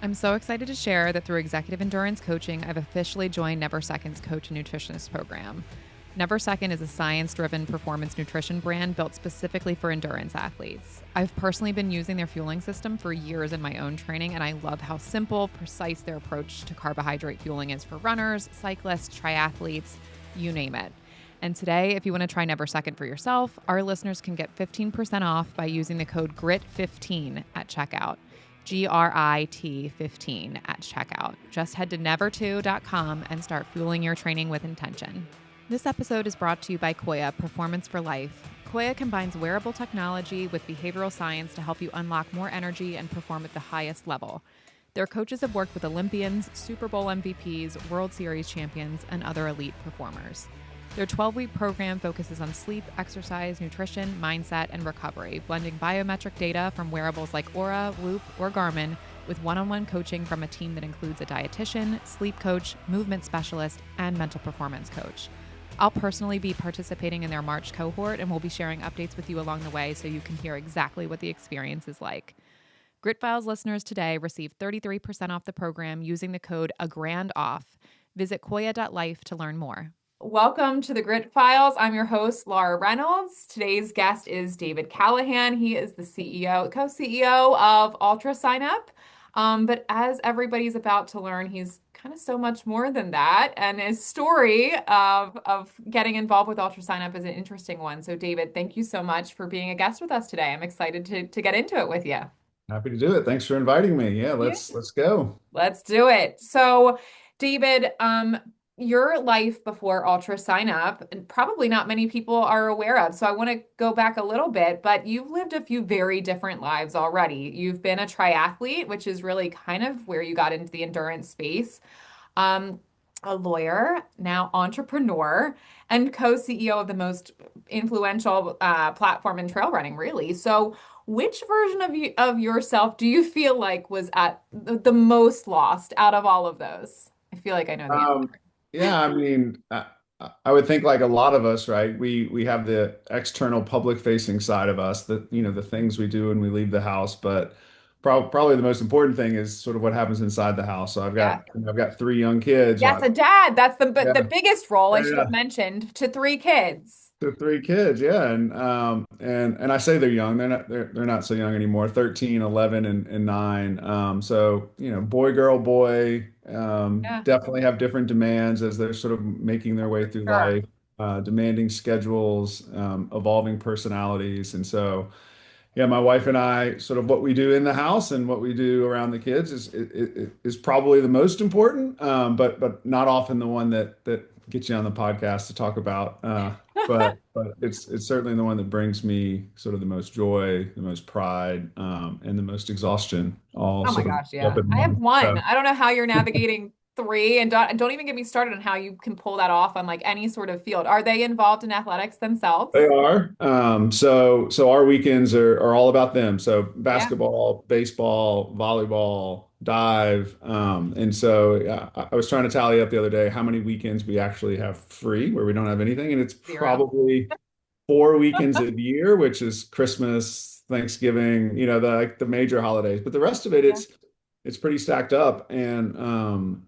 I'm so excited to share that through Executive Endurance Coaching, I've officially joined Never Second's Coach and Nutritionist program. Never Second is a science-driven performance nutrition brand built specifically for endurance athletes. I've personally been using their fueling system for years in my own training, and I love how simple, precise their approach to carbohydrate fueling is for runners, cyclists, triathletes, you name it. And today, if you want to try Never Second for yourself, our listeners can get 15% off by using the code GRIT15 at checkout. GRIT 15 at checkout. Just head to never2.com and start fueling your training with intention. This episode is brought to you by Koya Performance for Life. Koya combines wearable technology with behavioral science to help you unlock more energy and perform at the highest level. Their coaches have worked with Olympians, Super Bowl MVPs, World Series champions, and other elite performers. Their 12-week program focuses on sleep, exercise, nutrition, mindset, and recovery, blending biometric data from wearables like Aura, Whoop, or Garmin with one-on-one coaching from a team that includes a dietitian, sleep coach, movement specialist, and mental performance coach. I'll personally be participating in their March cohort and will be sharing updates with you along the way so you can hear exactly what the experience is like. Grit Files listeners today receive 33% off the program using the code AGRANDOFF. Visit koya.life to learn more. Welcome to the Grit Files. I'm your host, Laura Reynolds. Today's guest is David Callahan. He is the co-CEO of UltraSignup. But as everybody's about to learn, he's kind of so much more than that. And his story of getting involved with UltraSignup is an interesting one. So David, thank you so much for being a guest with us today. I'm excited to get into it with you. Happy to do it. Thanks for inviting me. Yeah, Yeah. let's go. Let's do it. So, David, your life before UltraSignup, and probably not many people are aware of. So I want to go back a little bit, but you've lived a few very different lives already. You've been a triathlete, which is really kind of where you got into the endurance space. Um, a lawyer, now entrepreneur, and co-CEO of the most influential platform in trail running, really. So, which version of yourself do you feel like was at the most lost out of all of those? I feel like I know the Um, answer. yeah, I mean, I would think like a lot of us, right? We have the external public facing side of us, the things we do when we leave the house, but probably the most important thing is sort of what happens inside the house. So Yeah. I've got three young kids. Yes, a dad. That's Yeah, the biggest role I should yeah. have mentioned to three kids. The three kids, yeah, and I say they're young. They're not so young anymore. 13, 11, and 9. So boy, girl, boy, Yeah, definitely have different demands as they're sort of making their way through sure. life, demanding schedules, evolving personalities, and so yeah, my wife and I, sort of what we do in the house and what we do around the kids is probably the most important, but not often the one that gets you on the podcast to talk about. But it's certainly the one that brings me sort of the most joy, the most pride, and the most exhaustion, all Oh my sort of gosh, up yeah. in I have one. one. So I don't know how you're navigating three, and don't even get me started on how you can pull that off on like any sort of field. Are they involved in athletics they themselves? are. So our weekends are all about them. So Yeah, basketball, baseball, volleyball, dive. And so I was trying to tally up the other day how many weekends we actually have free where we don't have anything. And it's zero. probably 4 weekends a year, which is Christmas, Thanksgiving, the major holidays. But the rest of it, Yeah. it's pretty stacked up. And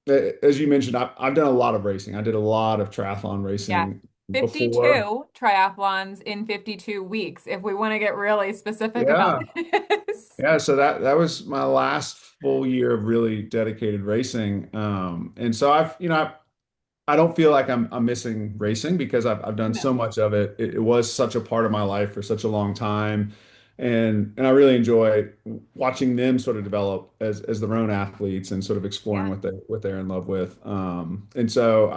as you mentioned, I've done a lot of racing. I did a lot of triathlon Yeah. racing before. 52 triathlons in 52 weeks, if we want to get really specific about Yeah. this. Yeah, so that was my last full year of really dedicated racing. And so I don't feel like I'm missing racing because I've done so No. much of it. It was such a part of my life for such a long time. And I really enjoy watching them sort of develop as their own athletes and sort of exploring Yeah. what they're in love with. And so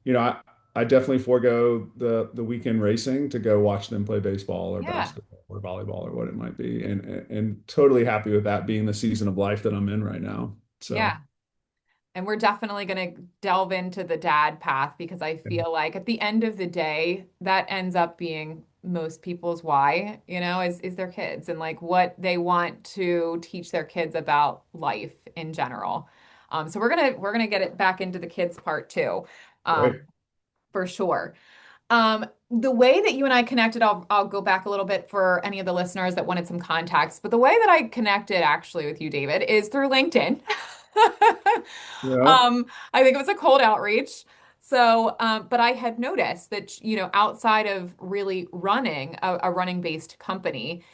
you know, I, I definitely forego the weekend racing to go watch them play baseball or Yeah. basketball or volleyball or what it might be, and totally happy with that being the season of life that I'm in right now. So Yeah. And we're definitely going to delve into the dad path because I feel like at the end of the day, that ends up being most people's why, is their kids and like what they want to teach their kids about life in general. So we're gonna get it back into the kids part too, um, great. for sure. The way that you and I connected, I'll go back a little bit for any of the listeners that wanted some context. But the way that I connected actually with you, David, is through LinkedIn. Yeah. I think it was a cold outreach. So, but I had noticed that, outside of really running a running based company,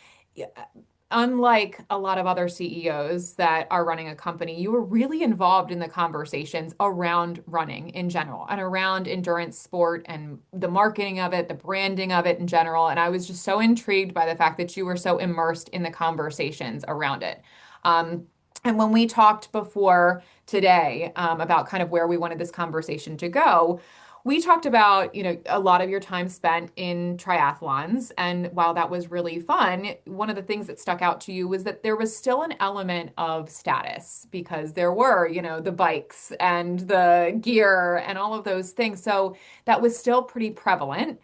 unlike a lot of other CEOs that are running a company, you were really involved in the conversations around running in general and around endurance sport and the marketing of it, the branding of it in general. And I was just so intrigued by the fact that you were so immersed in the conversations around it. Um, and when we talked before today, about kind of where we wanted this conversation to go, we talked about, a lot of your time spent in triathlons. And while that was really fun, one of the things that stuck out to you was that there was still an element of status because there were, the bikes and the gear and all of those things. So that was still pretty prevalent.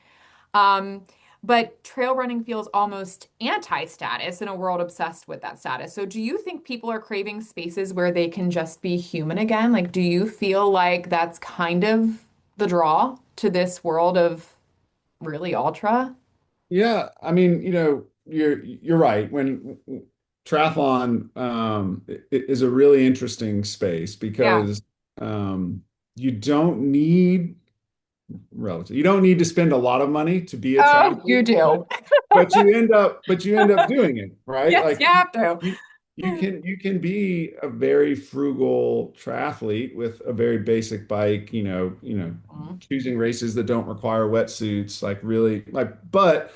Um, but trail running feels almost anti-status in a world obsessed with that status. So do you think people are craving spaces where they can just be human again? Like, do you feel like that's kind of the draw to this world of really ultra? Yeah, I mean, you're right. When triathlon is a really interesting space Yeah. because you don't need relative. You don't need to spend a lot of money to be a Oh, you triathlete, do. but you end up doing it, right? Yes, Like you have to. you you can be a very frugal triathlete with a very basic bike, Mhm. choosing races that don't require wetsuits, like really like, but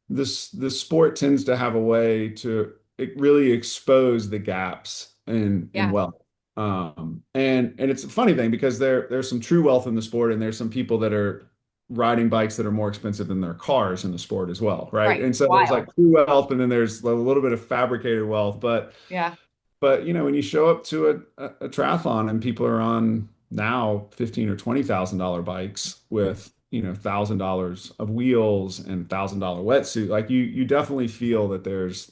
the sport tends to have a way to really expose the gaps in Yeah. wealth. And it's a funny thing because there's some true wealth in the sport, and there's some people that are riding bikes that are more expensive than their cars in the sport as well, right? Right. And so there's like Wild. true wealth, and then there's a little bit of fabricated wealth. Yeah. But when you show up to a triathlon and people are on now 15 or $20,000 bikes with $1,000 of wheels and $1,000 wetsuit, like you definitely feel that there's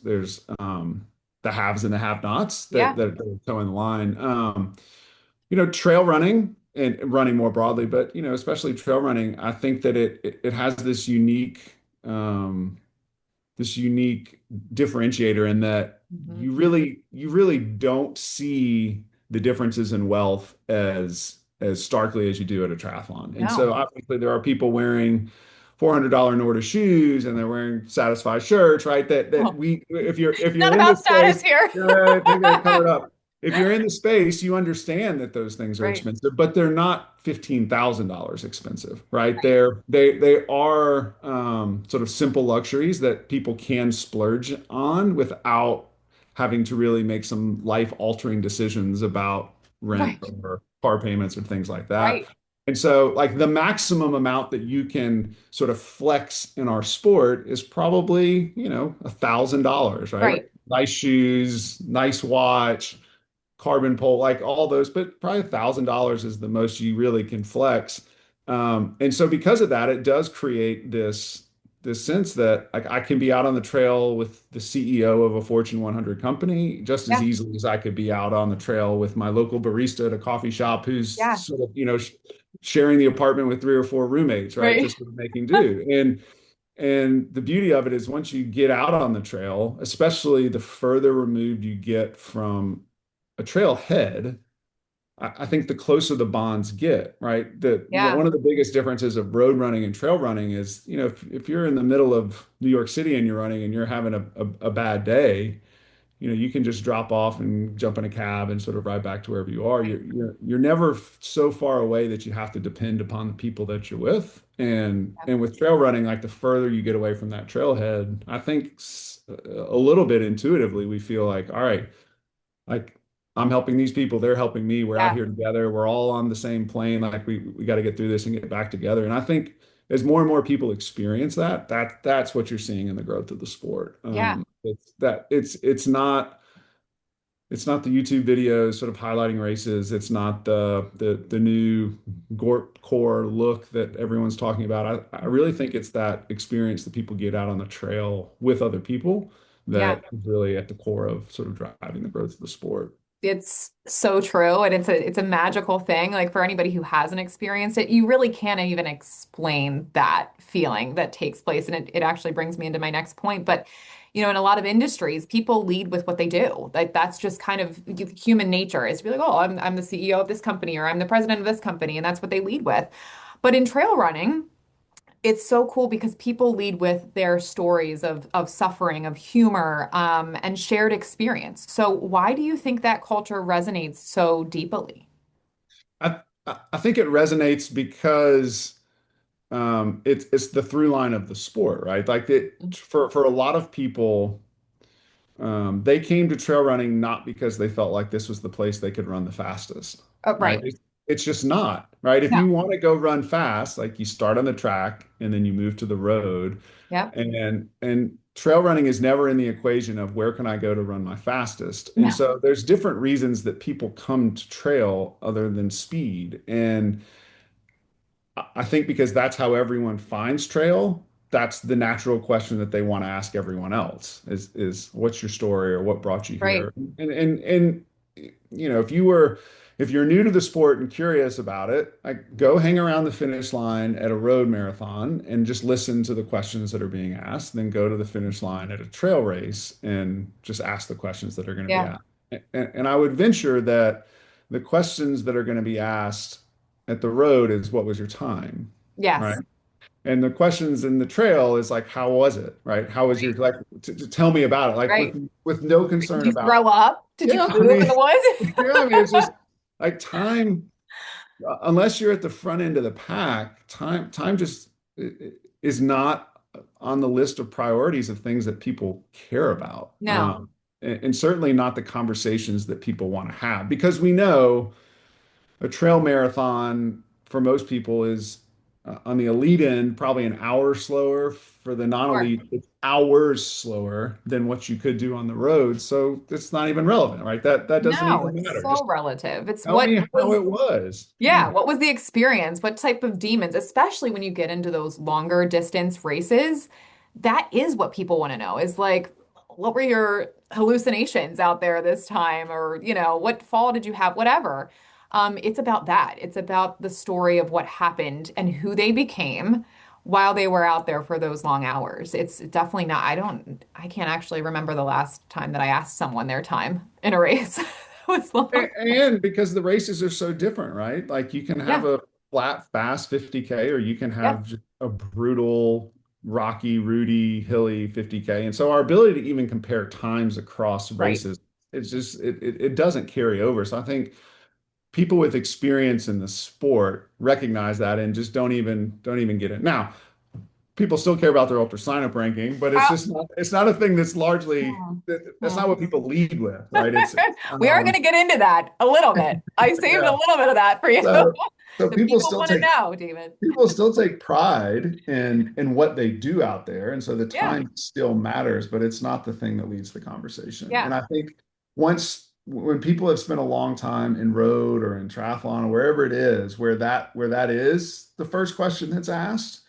the haves and the have-nots Yeah. that are towing the line. Trail running and running more broadly, but especially trail running, I think that it has this unique differentiator in that Mhm. you really don't see the differences in wealth as starkly as you do at a triathlon. And so No. obviously there are people wearing $400 Nordic shoes and they're wearing Satisfy shirts, right? That Oh, we if you're not in about this status space, here. they got to cover it up. If you're in the space, you understand that those things are Right. expensive, but they're not $15,000 expensive, right? Right. They are sort of simple luxuries that people can splurge on without having to really make some life-altering decisions about rent Right. or car payments or things like that. Right. And so, like the maximum amount that you can sort of flex in our sport is probably, $1,000, right? Like Right. nice shoes, nice watch, carbon pole, like all those, but probably $1,000 is the most you really can flex. And so because of that, it does create this sense that like I can be out on the trail with the CEO of a Fortune 100 company just as Yeah. easily as I could be out on the trail with my local barista at a coffee shop who's Yeah. sort of, sharing the apartment with three or four roommates, right? Right. Just sort of making do. And the beauty of it is once you get out on the trail, especially the further removed you get from a trailhead, I think the closer the bonds get, right? Yeah. One of the biggest differences of road running and trail running is, if you're in the middle of New York City and you're running and you're having a bad day, you can just drop off and jump in a cab and sort of ride back to wherever you are. Right. You're never so far away that you have to depend upon the people that you're with. Yeah. And with trail running, like the further you get away from that trailhead, I think a little bit intuitively we feel like, all right, like I'm helping these people, they're helping me. We're out Yeah. here together. We're all on the same plane. Like we got to get through this and get back together. And I think as more and more people experience that's what you're seeing in the growth of the sport. Yeah. It's not the YouTube videos sort of highlighting races. It's not the new Gorp core look that everyone's talking about. I really think it's that experience that people get out on the trail with other people Yeah. that is really at the core of sort of driving the growth of the sport. It's so true, and it's a magical thing. Like for anybody who hasn't experienced it, you really can't even explain that feeling that takes place. And it actually brings me into my next point. But in a lot of industries, people lead with what they do. Like that's just kind of human nature is to be like, oh, I'm the CEO of this company or I'm the president of this company, and that's what they lead with. But in trail running, it's so cool because people lead with their stories of suffering, of humor, and shared experience. So why do you think that culture resonates so deeply? I think it resonates because it's the through line of the sport, right? Like for a lot of people, they came to trail running not because they felt like this was the place they could run the fastest, Oh, right? right. It's just not, right? If No. you want to go run fast, like you start on the track and then you move to the road, Yep. and trail running is never in the equation of where can I go to run my fastest. And No. so there's different reasons that people come to trail other than speed. And I think because that's how everyone finds trail, that's the natural question that they want to ask everyone else is what's your story or what brought you Right. here? And if you're new to the sport and curious about it, like go hang around the finish line at a road marathon and just listen to the questions that are being asked, then go to the finish line at a trail race and just ask the questions that are going to be Yeah. asked. And I would venture that the questions that are going to be asked at the road is what was your time, right? Yes. And the questions in the trail is like, how was it, right? How was your Right. like to tell me about it, like Right. with no Did concern you about, throw up? Did you yeah, I poop in mean, the woods? yeah, I mean, it's just like time, unless you're at the front end of the pack, time just is not on the list of priorities of things that people care about. No. And certainly not the conversations that people want to have because we know a trail marathon for most people is on the elite end, probably an hour slower. For the Sure. non-elite, it's hours slower than what you could do on the road. So it's not even relevant, right? That doesn't No, even it's matter. so Just relative. It's tell what me how was it was. Yeah, Yeah. what was the experience? What type of demons, especially when you get into those longer distance races? That is what people want to know is like, what were your hallucinations out there this time? Or, what fall did you have? Whatever. It's about that. It's about the story of what happened and who they became while they were out there for those long hours. It's definitely not, I can't actually remember the last time that I asked someone their time in a race. It was long. And because the races are so different, right? Like you can have Yeah. a flat, fast 50K, or you can Yeah. have just a brutal, rocky, rooty, hilly 50K. And so our ability to even compare times across Right. races, it's just it doesn't carry over. So I think people with experience in the sport recognize that and just don't even get it. Now, people still care about their ultra signup ranking, but it's Uh, just not it's not a thing that's largely Hmm. that's not Hmm. what people lead with, right? We are going to get into that a little bit. I saved a Yeah. little bit of that for you. So so The people want to know, David. people still take pride in what they do out there, and so the Yeah. time still matters, but it's not the thing that leads the conversation. Yeah. And I think when people have spent a long time in road or in triathlon or wherever it is, where that is the first question that's asked,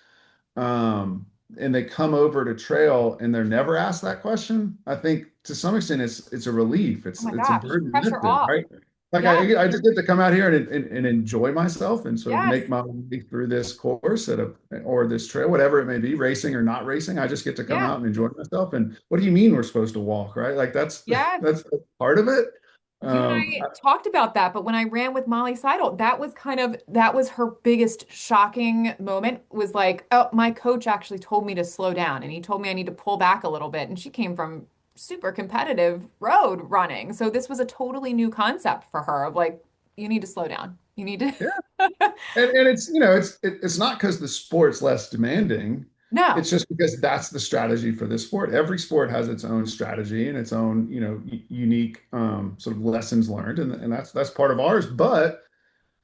um, and they come over to trail and they're never asked that question, I think to some extent it's a relief. Oh It's my it's a gosh. burden Pressure lifted, off. right? Like Yeah. I just get to come out here and enjoy myself and sort of Yes. make my way through this course or this trail, whatever it may be, racing or not racing. I just get to come Yeah. out and enjoy myself. And what do you mean we're supposed to walk, right? Like that's Yes. that's part of it. You and Um, I talked about that, but when I ran with Molly Seidel, that was her biggest shocking moment was like, oh, my coach actually told me to slow down and he told me I need to pull back a little bit. And she came from super competitive road running. So this was a totally new concept for her of like, you need to slow down. You need to. yeah. And it's not because the sport's less demanding. No. It's just because that's the strategy for this sport. Every sport has its own strategy and its own, unique sort of lessons learned, and that's part of ours. But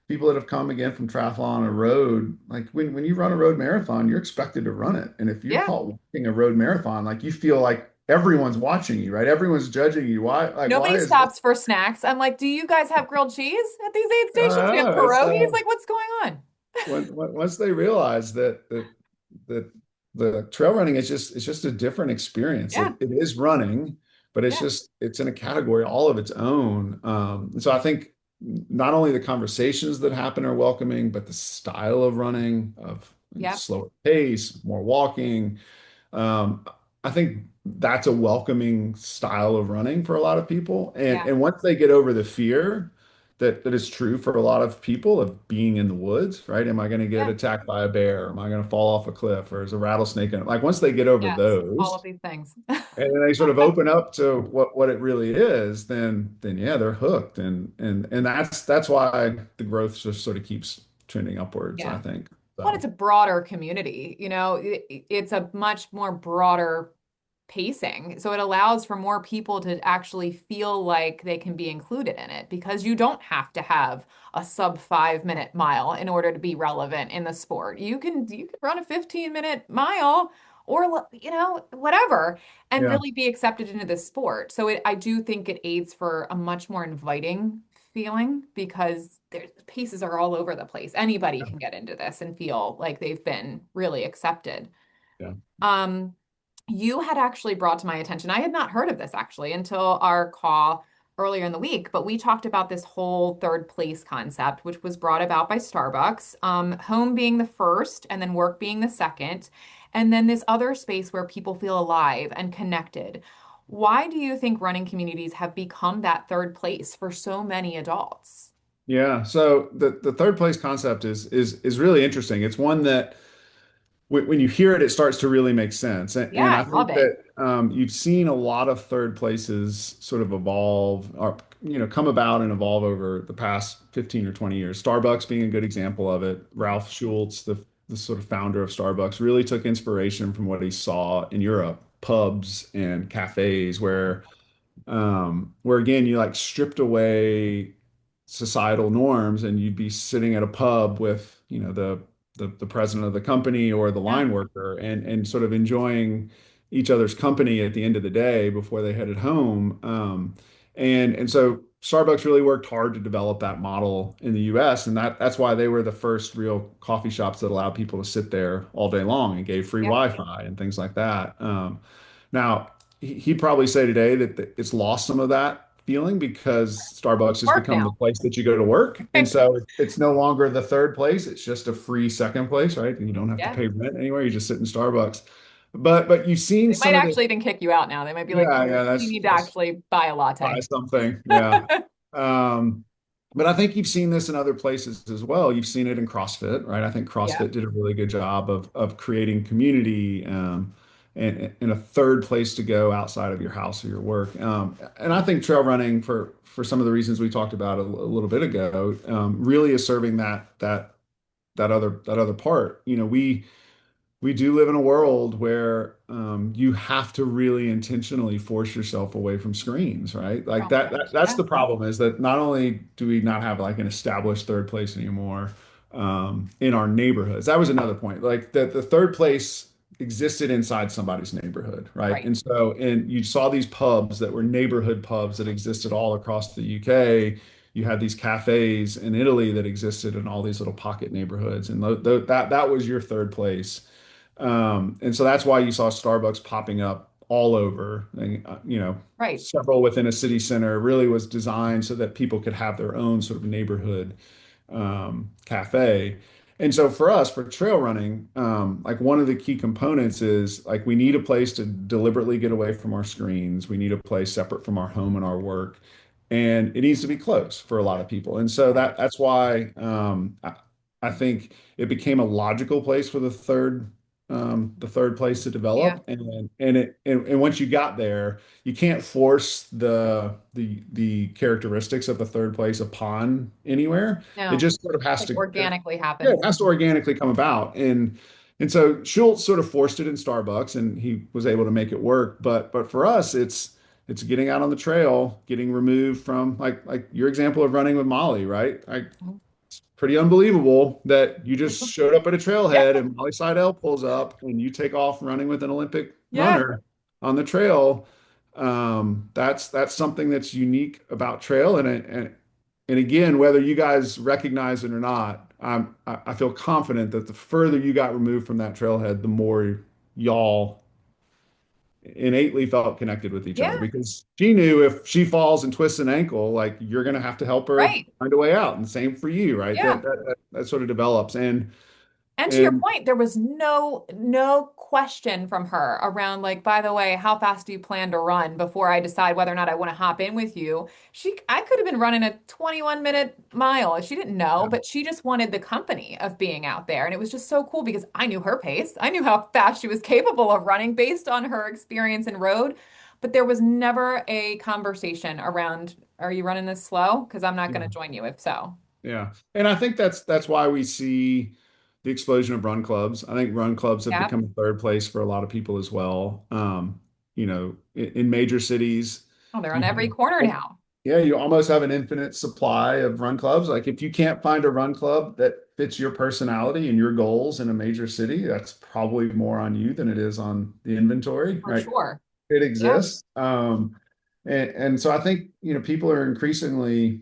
people that have come again from triathlon or road, like when you run a road marathon, you're expected to run it. And if you're Yeah. caught walking a road marathon, like you feel like everyone's watching you, right? Everyone's judging you. Why Nobody is this? stops for snacks. I'm like, do you guys have grilled cheese at these aid stations? We have It's pierogies. Like, what's going on? once they realize that the trail running is just it's just a different experience. Yeah. It is running, but Yeah. it's in a category all of its own. And so I think not only the conversations that happen are welcoming, but the style of running, of Yep. slower pace, more walking. Um, I think that's a welcoming style of running for a lot of people. Yeah. And once they get over the fear that is true for a lot of people of being in the woods, right? Am I going to get Yeah. attacked by a bear? Am I going to fall off a cliff? Or is a rattlesnake in it? Like once they get over Yes. All of those these things. and then they sort of open up to what it really is, then yeah, they're hooked. And that's why the growth just sort of keeps trending upwards, I Yeah. think. Well, it's So a broader community, it's a much more broader pacing. So it allows for more people to actually feel like they can be included in it because you don't have to have a sub 5 minute mile in order to be relevant in the sport. You can run a 15-minute mile or whatever and yeah, really be accepted into this sport. So I do think it aids for a much more inviting feeling because the pieces are all over the place. Anybody yeah, can get into this and feel like they've been really accepted. yeah. Um, you had actually brought to my attention, I had not heard of this actually until our call earlier in the week, but we talked about this whole third place concept, which was brought about by Starbucks, home being the first and then work being the second, and then this other space where people feel alive and connected. Why do you think running communities have become that third place for so many adults? Yeah. So the third place concept is really interesting. It's one that when you hear it, it starts to really make sense. Yeah, And I I love think it. that you've seen a lot of third places sort of evolve or come about and evolve over the past 15 or 20 years. Starbucks being a good example of it. Ralph Schultz, the sort of founder of Starbucks, really took inspiration from what he saw in Europe, pubs and cafes where again you like stripped away societal norms and you'd be sitting at a pub with the president of the company or the Yeah, line worker and sort of enjoying each other's company at the end of the day before they headed home. And so Starbucks really worked hard to develop that model in the US, and that's why they were the first real coffee shops that allowed people to sit there all day long and gave free yeah. Wi-Fi and things like that. Now, he'd probably say today that it's lost some of that feeling because Starbucks has Work become the now. place that you go to work. And so it's no longer the third place. It's just a free second place, right? And you don't have to Yeah. pay rent anywhere. You just sit in Starbucks. But you've seen They might some of the, actually even kick you out now. They might be like, yeah, yeah, you need to that's actually buy a buy latte. something. Yeah. Um, but I think you've seen this in other places as well. You've seen it in CrossFit, right? I think Yeah. CrossFit did a really good job of creating community and a third place to go outside of your house or your work. And I think trail running, for some of the reasons we talked about a little bit ago, really is serving that other part. We do live in a world where you have to really intentionally force yourself away from screens, right? Like From that's yeah. the problem is that not only do we not have like an established third place anymore in our neighborhoods. That was another point. Like the third place existed inside somebody's neighborhood, right? Right. And you saw these pubs that were neighborhood pubs that existed all across the UK. You had these cafes in Italy that existed in all these little pocket neighborhoods, and that was your third place. And so that's why you saw Starbucks popping up all over, and, Right. several within a city center really was designed so that people could have their own sort of neighborhood cafe. And so for us, for trail running, like one of the key components is like we need a place to deliberately get away from our screens. We need a place separate from our home and our work, and it needs to be close for a lot of people. And so Right. that's why I think it became a logical place for the third place to Yeah. develop. And once you got there, you can't force the characteristics of the third place upon anywhere. It No. just sort of has Like to, organically yeah, happens. it has to organically come about. And so Schultz sort of forced it in Starbucks, and he was able to make it work. But for us, it's getting out on the trail, getting removed from like your example of running with Molly, right? Pretty unbelievable that you just showed up at a Yeah. trailhead and Molly Seidel pulls up and you take off running with an Olympic Yeah. runner on the trail. That's something that's unique about trail, and again, whether you guys recognize it or not, I feel confident that the further you got removed from that trailhead, the more y'all innately felt connected with each other Yeah. because she knew if she falls and twists an ankle, like you're going to have to help her Right. find a way out. And same for you, right? Yeah. That sort of develops. And to your And point, there was no question from her around like, by the way, how fast do you plan to run before I decide whether or not I want to hop in with you? I could have been running a 21-minute mile. She didn't know, but she just wanted the company of being out there. And it was just so cool because I knew her pace. I knew how fast she was capable of running based on her experience in road. But there was never a conversation around, are you running this slow? Because I'm not going to yeah. join you if so. Yeah. And I think that's why we see the explosion of run clubs. I think run clubs have Yeah. become a third place for a lot of people as well. In major cities, Oh, they're on you every corner have, now. yeah, you almost have an infinite supply of run clubs. Like if you can't find a run club that fits your personality and your goals in a major city, that's probably more on you than it is on the inventory, For right? sure. It Yeah, exists. And so I think, people are increasingly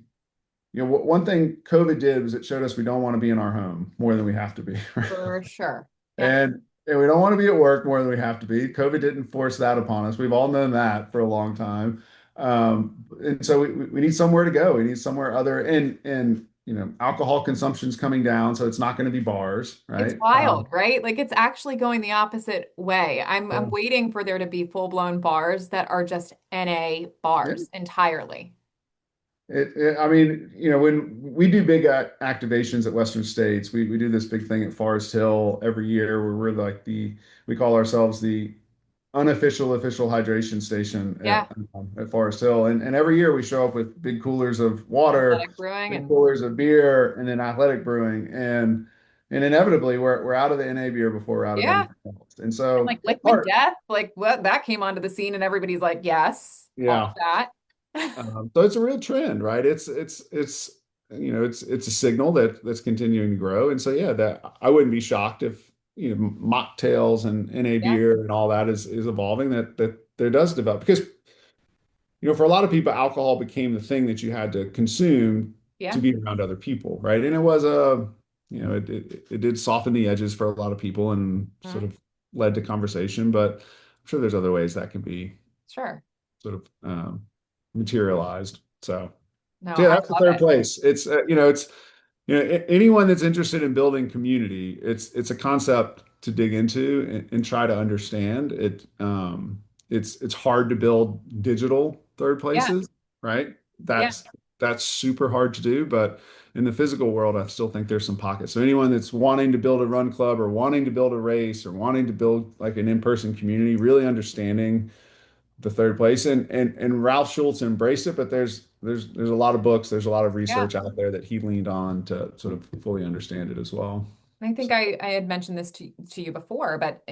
one thing COVID did was it showed us we don't want to be in our home more than we have to be. for sure. Yep. And we don't want to be at work more than we have to be. COVID didn't force that upon us. We've all known that for a long time. And so we need somewhere to go. We need somewhere other and alcohol consumption's coming down, so it's not going to be bars, It's right? wild, right? Like it's actually going the opposite way. I'm Yeah. waiting for there to be full-blown bars that are just NA Yeah. bars entirely. I mean, when we do big activations at Western States, we do this big thing at Forest Hill every year where we're like we call ourselves the unofficial official hydration station Yeah, at Forest Hill. And every year we show up with big coolers of water, athletic brewing big and coolers of beer, and then athletic brewing. And inevitably we're out of the NA beer before we're out of yeah, anything else. And and so like liquid part, death, like what that came onto the scene and everybody's like, yes, all yeah. of that. So it's a real trend, right? It's a signal that's continuing to grow. And so yeah, that I wouldn't be shocked if mocktails and NA Yeah, beer and all that is evolving that there does develop because for a lot of people, alcohol became the thing that you had to consume to yeah, be around other people, right? And it was it did soften the edges for a lot of people and sort mhm, of led to conversation, but I'm sure there's other ways that can be sure. sort of materialized. No, So yeah, I that's the love third it. place. Anyone that's interested in building community, it's a concept to dig into and try to understand. It's hard to build digital third Yeah, places, right? yeah, That's super hard to do, but in the physical world, I still think there's some pockets. So anyone that's wanting to build a run club or wanting to build a race or wanting to build like an in-person community, really understanding the third place. And Ralph Schultz embraced it, but there's a lot of books, there's a lot of yeah. research out there that he leaned on to sort of fully understand it as well. I think I had mentioned this to you before, but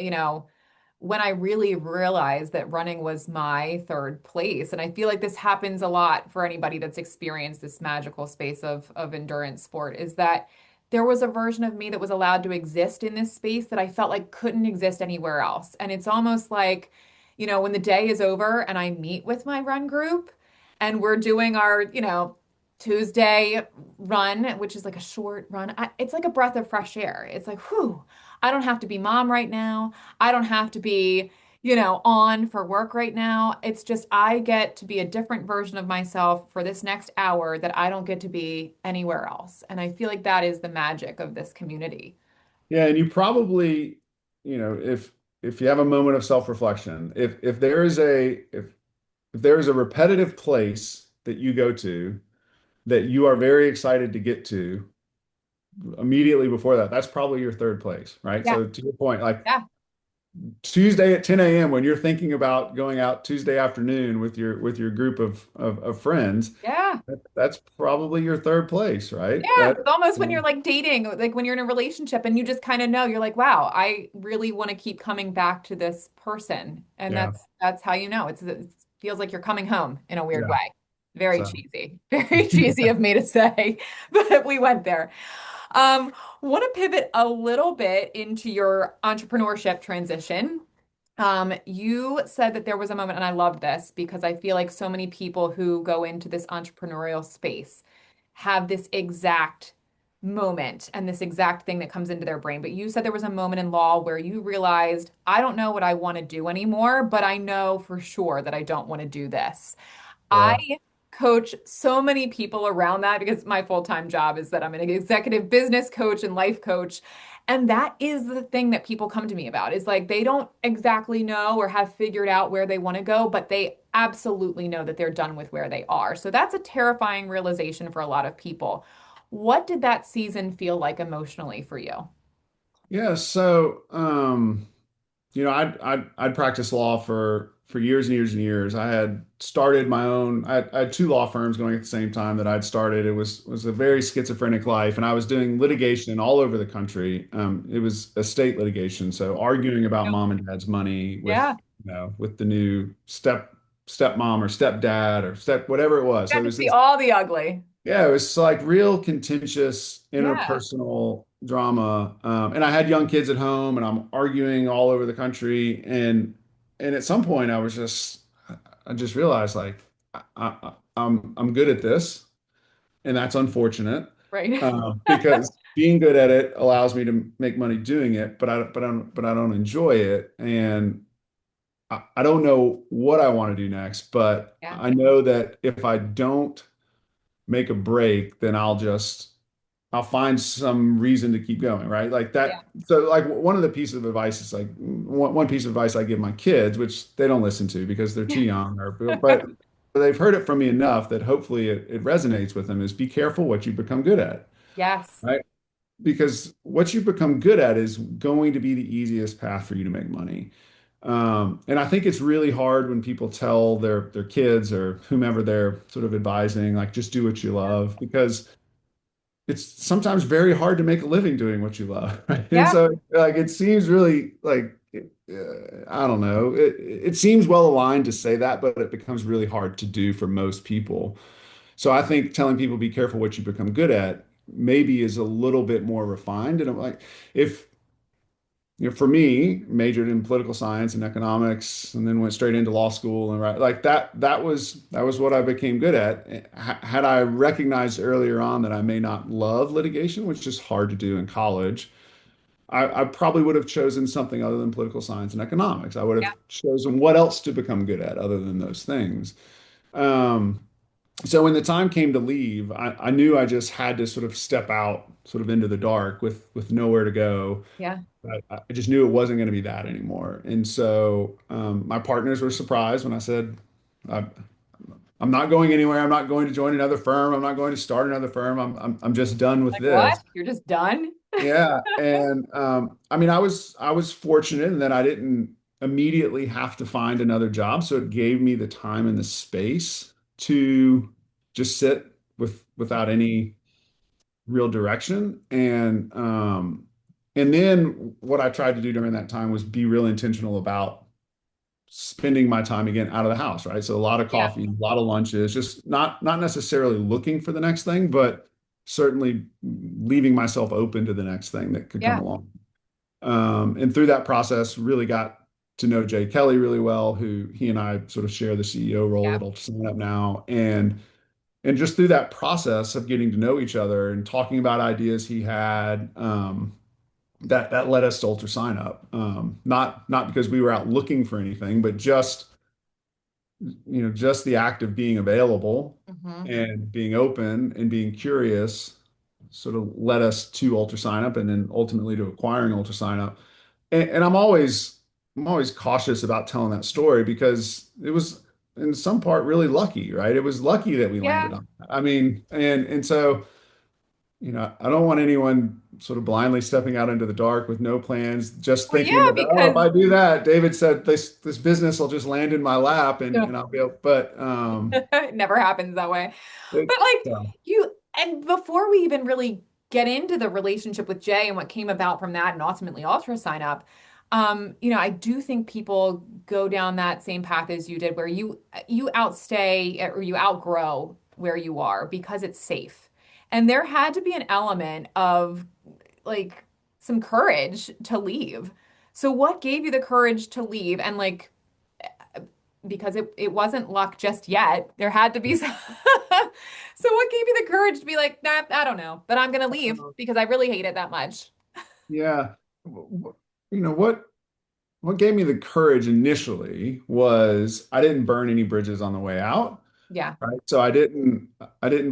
when I really realized that running was my third place, and I feel like this happens a lot for anybody that's experienced this magical space of endurance sport, is that there was a version of me that was allowed to exist in this space that I felt like couldn't exist anywhere else. And it's almost like, when the day is over and I meet with my run group and we're doing our, Tuesday run, which is like a short run. It's like a breath of fresh air. It's like, whew, I don't have to be mom right now. I don't have to be, on for work right now. It's just I get to be a different version of myself for this next hour that I don't get to be anywhere else. And I feel like that is the magic of this community. Yeah, and you probably, if you have a moment of self-reflection, if there is a repetitive place that you go to that you are very excited to get to immediately before that, that's probably your third place, right? Yeah, So to your point, like yeah, Tuesday at 10 a.m. when you're thinking about going out Tuesday afternoon with your group of friends, yeah. that's probably your third place, right? Yeah, it's almost when you're like dating, like when you're in a relationship and you just kind of know, you're like, wow, I really want to keep coming back to this person. And Yeah, that's how you know. It feels like you're coming home in a weird yeah. way. Very So cheesy. Very cheesy of me to say, but we went there. Want to pivot a little bit into your entrepreneurship transition. You said that there was a moment, and I love this because I feel like so many people who go into this entrepreneurial space have this exact moment and this exact thing that comes into their brain, but you said there was a moment in law where you realized, I don't know what I want to do anymore, but I know for sure that I don't want to do this. I Yeah. coach so many people around that because my full-time job is that I'm an executive business coach and life coach. And that is the thing that people come to me about is like they don't exactly know or have figured out where they want to go, but they absolutely know that they're done with where they are. So that's a terrifying realization for a lot of people. What did that season feel like emotionally for you? Yeah. So, I'd practiced law for years and years and years. I had started my own. I had two law firms going at the same time that I'd started. It was a very schizophrenic life, and I was doing litigation all over the country. It was estate litigation, so arguing about mom and dad's money with Yeah, with the new stepmom or stepdad or step whatever it was. So got it to was see this. all the ugly. Yeah, it was like real contentious Yeah, interpersonal drama. And I had young kids at home and I'm arguing all over the country. And at some point I just realized like I'm good at this. And that's unfortunate. right. Because being good at it allows me to make money doing it, but I don't enjoy it. And I don't know what I want to do next, but Yeah, I know that if I don't make a break, then I'll find some reason to keep going, right? Like yeah, that. So like one of the pieces of advice is like one piece of advice I give my kids, which they don't listen to because they're too young, or but they've heard it from me enough that hopefully it resonates with them is be careful what you become good at, yes, right? Because what you become good at is going to be the easiest path for you to make money. And I think it's really hard when people tell their kids or whomever they're sort of advising, like just do what you love, because it's sometimes very hard to make a living doing what you love, right? And yeah, so like it seems really like I don't know. It seems well aligned to say that, but it becomes really hard to do for most people. So I think telling people be careful what you become good at maybe is a little bit more refined. And I'm like, if for me, majored in political science and economics, and then went straight into law school and right like that was what I became good at. Had I recognized earlier on that I may not love litigation, which is hard to do in college, I probably would have chosen something other than political science and economics. I would yeah, have chosen what else to become good at other than those things. Um, so when the time came to leave, I knew I just had to sort of step out, sort of into the dark with nowhere to go. yeah. I just knew it wasn't going to be that anymore. And so my partners were surprised when I said, I, I'm not going anywhere. I'm not going to join another firm. I'm not going to start another firm. I'm just done with Like what? this. You're just done? Yeah. And I mean, I was fortunate in that I didn't immediately have to find another job. So it gave me the time and the space to just sit without any real direction. And then what I tried to do during that time was be real intentional about spending my time again out of the house, right? So a lot of Yeah, coffee, a lot of lunches, just not necessarily looking for the next thing, but certainly leaving myself open to the next thing that could come yeah, along. And through that process, really got to know Jay Kelly really well, who he and I sort of share the CEO role yeah, at UltraSignup now. And just through that process of getting to know each other and talking about ideas he had, that led us to UltraSignup. Not because we were out looking for anything, but just the act of being available hmm, and being open and being curious sort of led us to UltraSignup and then ultimately to acquiring UltraSignup. And I'm always cautious about telling that story because it was in some part really lucky, right? It was lucky that we yeah. landed on that. I mean, and so I don't want anyone sort of blindly stepping out into the dark with no plans, just Well, thinking yeah, that, oh, if because I do that, David said this business will just land in my lap and I'll be able, but it never happens that way. it, But like so, you, and before we even really get into the relationship with Jay and what came about from that and ultimately Ultra sign up, I do think people go down that same path as you did, where you outstay or you outgrow where you are because it's safe. And there had to be an element of like some courage to leave. So what gave you the courage to leave? And like because it wasn't luck just yet. There had to be So what gave you the courage to be like, nah, I don't know, but I'm gonna leave because I really hate it that much? Yeah. You know what gave me the courage initially was I didn't burn any bridges on the way out, Yeah, right? So I didn't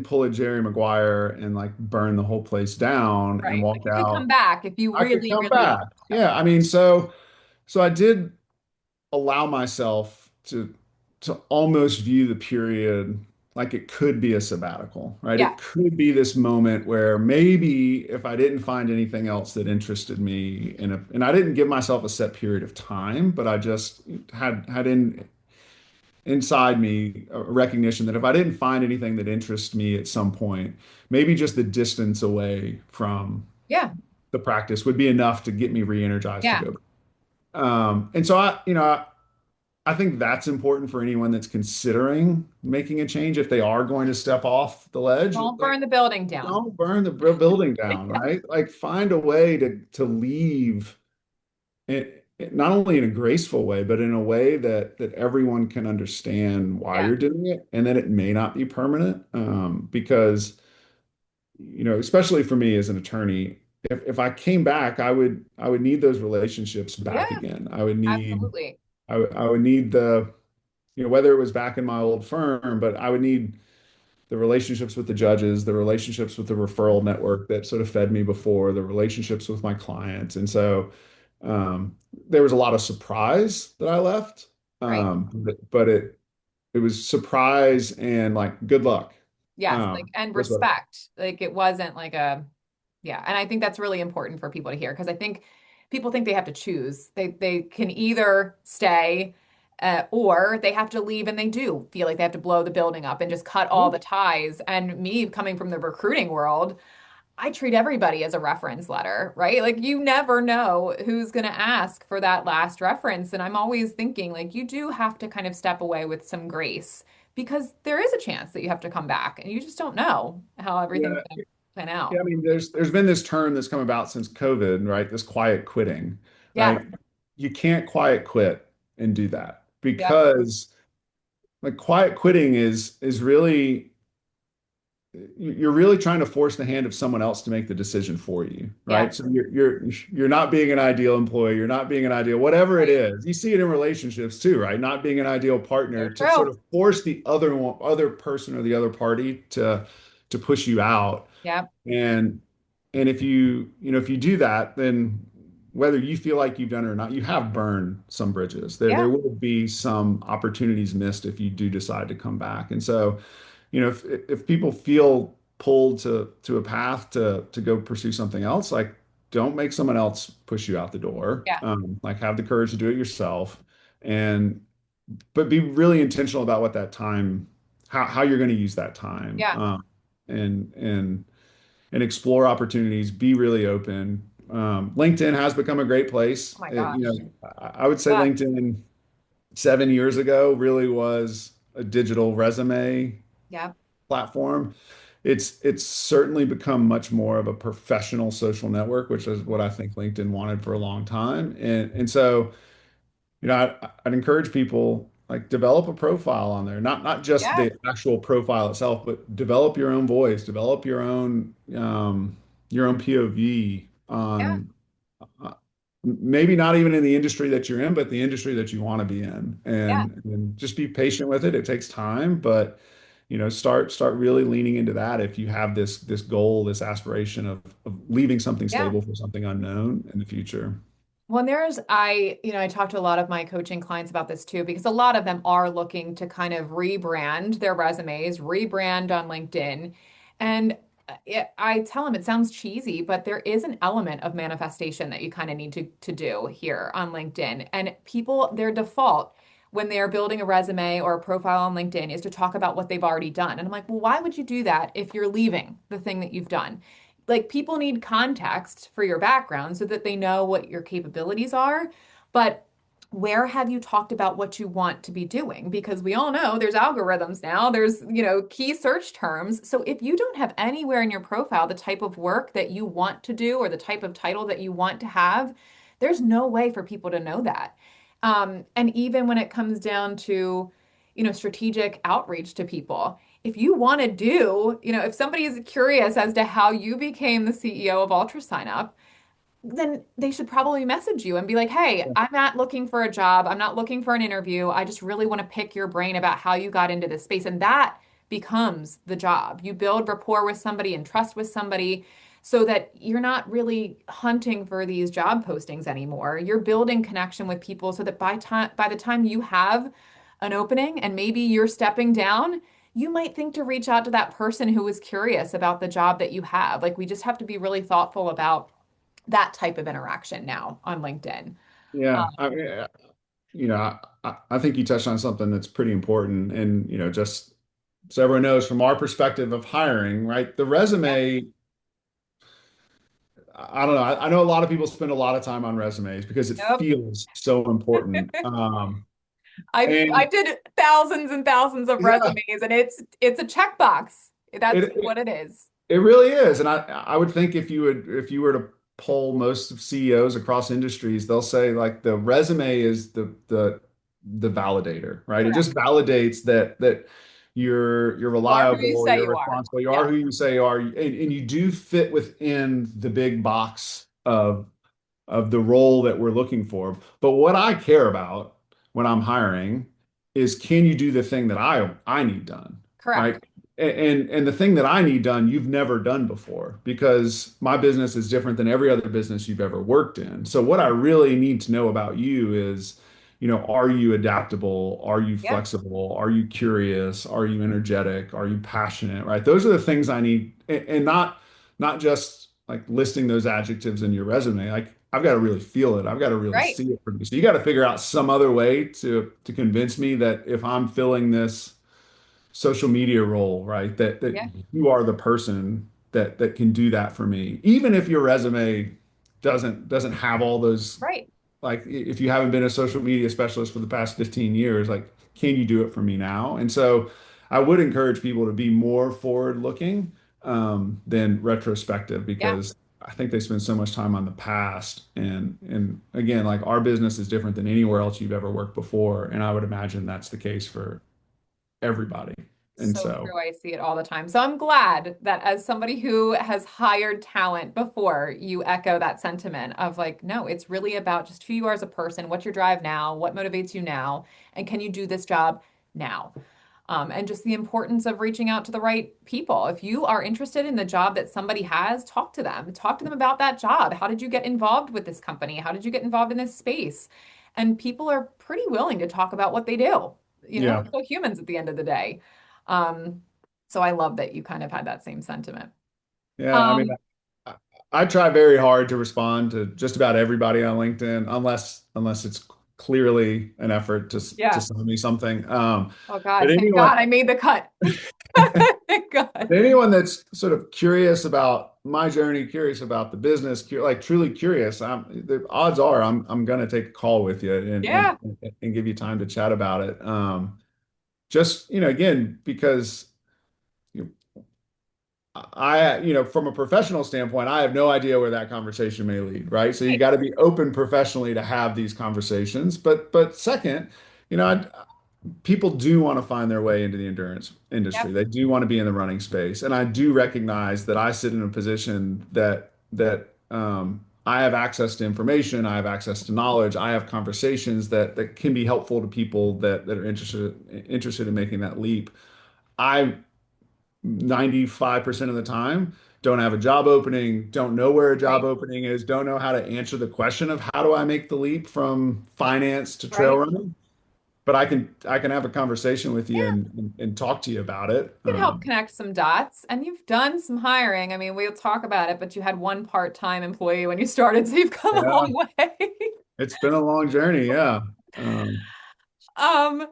pull a Jerry Maguire and like burn the whole place down and right. Like walk you could come out. back if you I could really, come really back. Yeah, I mean, so I did allow myself to almost view the period like it could be a sabbatical, right? yeah, It could be this moment where maybe if I didn't find anything else that interested me and I didn't give myself a set period of time, but I just had inside me a recognition that if I didn't find anything that interests me at some point, maybe just the distance away from yeah, the practice would be enough to get me re-energized to yeah. go. And so I think that's important for anyone that's considering making a change. If they are going to step off the ledge, Don't like burn the building down. don't burn the building down, right? Like find a way to leave it not only in a graceful way, but in a way that everyone can understand why Yeah, you're doing it, and that it may not be permanent. Because especially for me as an attorney, if I came back, I would need those relationships back yeah, again. absolutely. I would need whether it was back in my old firm, but I would need the relationships with the judges, the relationships with the referral network that sort of fed me before, the relationships with my clients. And so there was a lot of surprise that I left. Right. But it was surprise and like good luck. Yes, like and Was what. respect. Like it wasn't like a yeah, and I think that's really important for people to hear because I think people think they have to choose. They can either stay or they have to leave and they do feel like they have to blow the building up and just cut all the ties. And me coming from the recruiting world, I treat everybody as a reference letter, right? Like you never know who's going to ask for that last reference. And I'm always thinking like you do have to kind of step away with some grace because there is a chance that you have to come back and you just don't know how everything's Yeah, going to plan yeah. out. I mean, there's been this term that's come about since COVID, right? This quiet quitting, Yes. right? You can't quiet quit and do that Yep. because like quiet quitting is really you're really trying to force the hand of someone else to make the decision for you, Yes. right? So you're not being an ideal employee, you're not being an ideal whatever it Right. is. You see it in relationships too, right? Not being an ideal So partner to sort true. of force the other person or the other party to push you out. Yep. And if if you do that, then whether you feel like you've done it or not, you have burned some bridges. There Yeah. will be some opportunities missed if you do decide to come back. And so if people feel pulled to a path to go pursue something else, like don't make someone else push you out the door. Yeah. Like have the courage to do it yourself, and but be really intentional about what that time, how you're going to use that time, Yeah. and and explore opportunities. Be really open. LinkedIn has become a great place. Oh my gosh. I would say Yeah. LinkedIn 7 years ago really was a digital resume Yep. platform. It's certainly become much more of a professional social network, which is what I think LinkedIn wanted for a long time. And so, I'd encourage people like develop a profile on there, not just Yes. the actual profile itself, but develop your own voice, develop your own POV Yeah. on maybe not even in the industry that you're in, but the industry that you want to be in, Yeah. and just be patient with it. It takes time, but start really leaning into that if you have this goal, this aspiration of leaving something Yeah. stable for something unknown in the future. Well, I talk to a lot of my coaching clients about this too, because a lot of them are looking to kind of rebrand their resumes, rebrand on LinkedIn. And I tell them it sounds cheesy, but there is an element of manifestation that you kind of need to do here on LinkedIn. And people, their default when they're building a resume or a profile on LinkedIn is to talk about what they've already done. And I'm like, well, why would you do that if you're leaving the thing that you've done? Like people need context for your background so that they know what your capabilities are. But where have you talked about what you want to be doing? Because we all know there's algorithms now, there's, key search terms. So if you don't have anywhere in your profile the type of work that you want to do or the type of title that you want to have, there's no way for people to know that. And even when it comes down to, strategic outreach to people, if you want to do, if somebody is curious as to how you became the CEO of UltraSignup, then they should probably message you and be like, hey, I'm not looking for a job. I'm not looking for an interview. I just really want to pick your brain about how you got into this space. And that becomes the job. You build rapport with somebody and trust with somebody so that you're not really hunting for these job postings anymore. You're building connection with people so that by the time you have an opening and maybe you're stepping down, you might think to reach out to that person who was curious about the job that you have. Like we just have to be really thoughtful about that type of interaction now on LinkedIn. Yeah. I mean, I think you touched on something that's pretty important. And, just so everyone knows from our perspective of hiring, right? The Yeah. resume, I don't know. I know a lot of people spend a lot of time on resumes because it Yep. feels so important. I And did thousands and thousands of yeah, resumes and it's a checkbox. it, That's it what it is. It really is. And I would think if you were to poll most of CEOs across industries, they'll say like the resume is the validator, right? It Correct. just validates that you're You are who you reliable, say you're you are. responsible, you are Yeah. who you say you are, and you do fit within the big box of the role that we're looking for. But what I care about when I'm hiring is can you do the thing that I need done, Correct. right? And the thing that I need done, you've never done before because my business is different than every other business you've ever worked in. So what I really need to know about you is, are you adaptable? Are you Yeah. flexible? Are you curious? Are you energetic? Are you passionate? Right? Those are the things I need, and not just like listing those adjectives in your resume. Like I've got to really feel it. I've got to really Right. see it from you. So you got to figure out some other way to convince me that if I'm filling this social media role, right, that Yeah. you are the person that can do that for me. Even if your resume doesn't have all those, Right. like if you haven't been a social media specialist for the past 15 years, like can you do it for me now? And so I would encourage people to be more forward looking than retrospective Yeah. because I think they spend so much time on the past. And again, like our business is different than anywhere else you've ever worked before. And I would imagine that's the case for everybody. And So so, true. I see it all the time. So I'm glad that as somebody who has hired talent before, you echo that sentiment of like, no, it's really about just who you are as a person, what's your drive now, what motivates you now, and can you do this job now? And just the importance of reaching out to the right people. If you are interested in the job that somebody has, talk to them. Talk to them about that job. How did you get involved with this company? How did you get involved in this space? And people are pretty willing to talk about what they do. yeah. We're still humans at the end of the day. Um, so I love that you kind of had that same sentiment. Yeah. I mean, Um, I, I try very hard to respond to just about everybody on LinkedIn, unless it's clearly an effort to yeah. sell me something. Oh God, But thank God I made the cut. Thank God. anyone that's sort of curious about my journey, curious about the business, like truly curious, the odds are I'm gonna take a call with you Yeah, and give you time to chat about it. Just, again, because you know, from a professional standpoint, I have no idea where that conversation may lead, right? So you right. got to be open professionally to have these conversations. But second, you know, I, people do want to find their way into the endurance industry. Yep, They do want to be in the running space, and I do recognize that I sit in a position that I have access to information, I have access to knowledge, I have conversations that can be helpful to people that are interested in making that leap. I 95% of the time don't have a job opening, don't know where a job right, opening is, don't know how to answer the question of how do I make the leap from finance to trail right. running. But I can have a conversation with you Yeah, and talk to you about it. you can help connect some dots. And you've done some hiring. I mean, we'll talk about it, but you had one part-time employee when you started, so you've come a Yeah, long way. it's been a long journey. Yeah. Um, Um,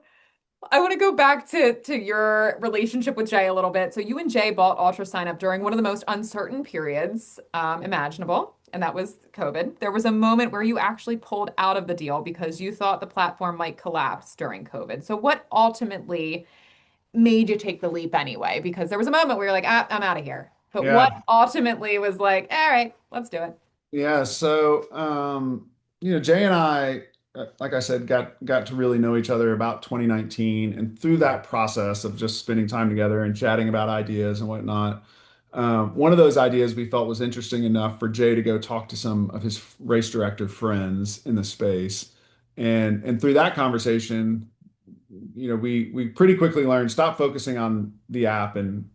I want to go back to your relationship with Jay a little bit. So you and Jay bought UltraSignup during one of the most uncertain periods imaginable, and that was COVID. There was a moment where you actually pulled out of the deal because you thought the platform might collapse during COVID. So what ultimately made you take the leap anyway? Because there was a moment where you're like, ah, I'm out of here. But yeah. what ultimately was like, all right, let's do it. Yeah. So, Jay and I. like I said, got to really know each other about 2019, and through that process of just spending time together and chatting about ideas and whatnot, one of those ideas we felt was interesting enough for Jay to go talk to some of his race director friends in the space, and through that conversation, we pretty quickly learned stop focusing on the app and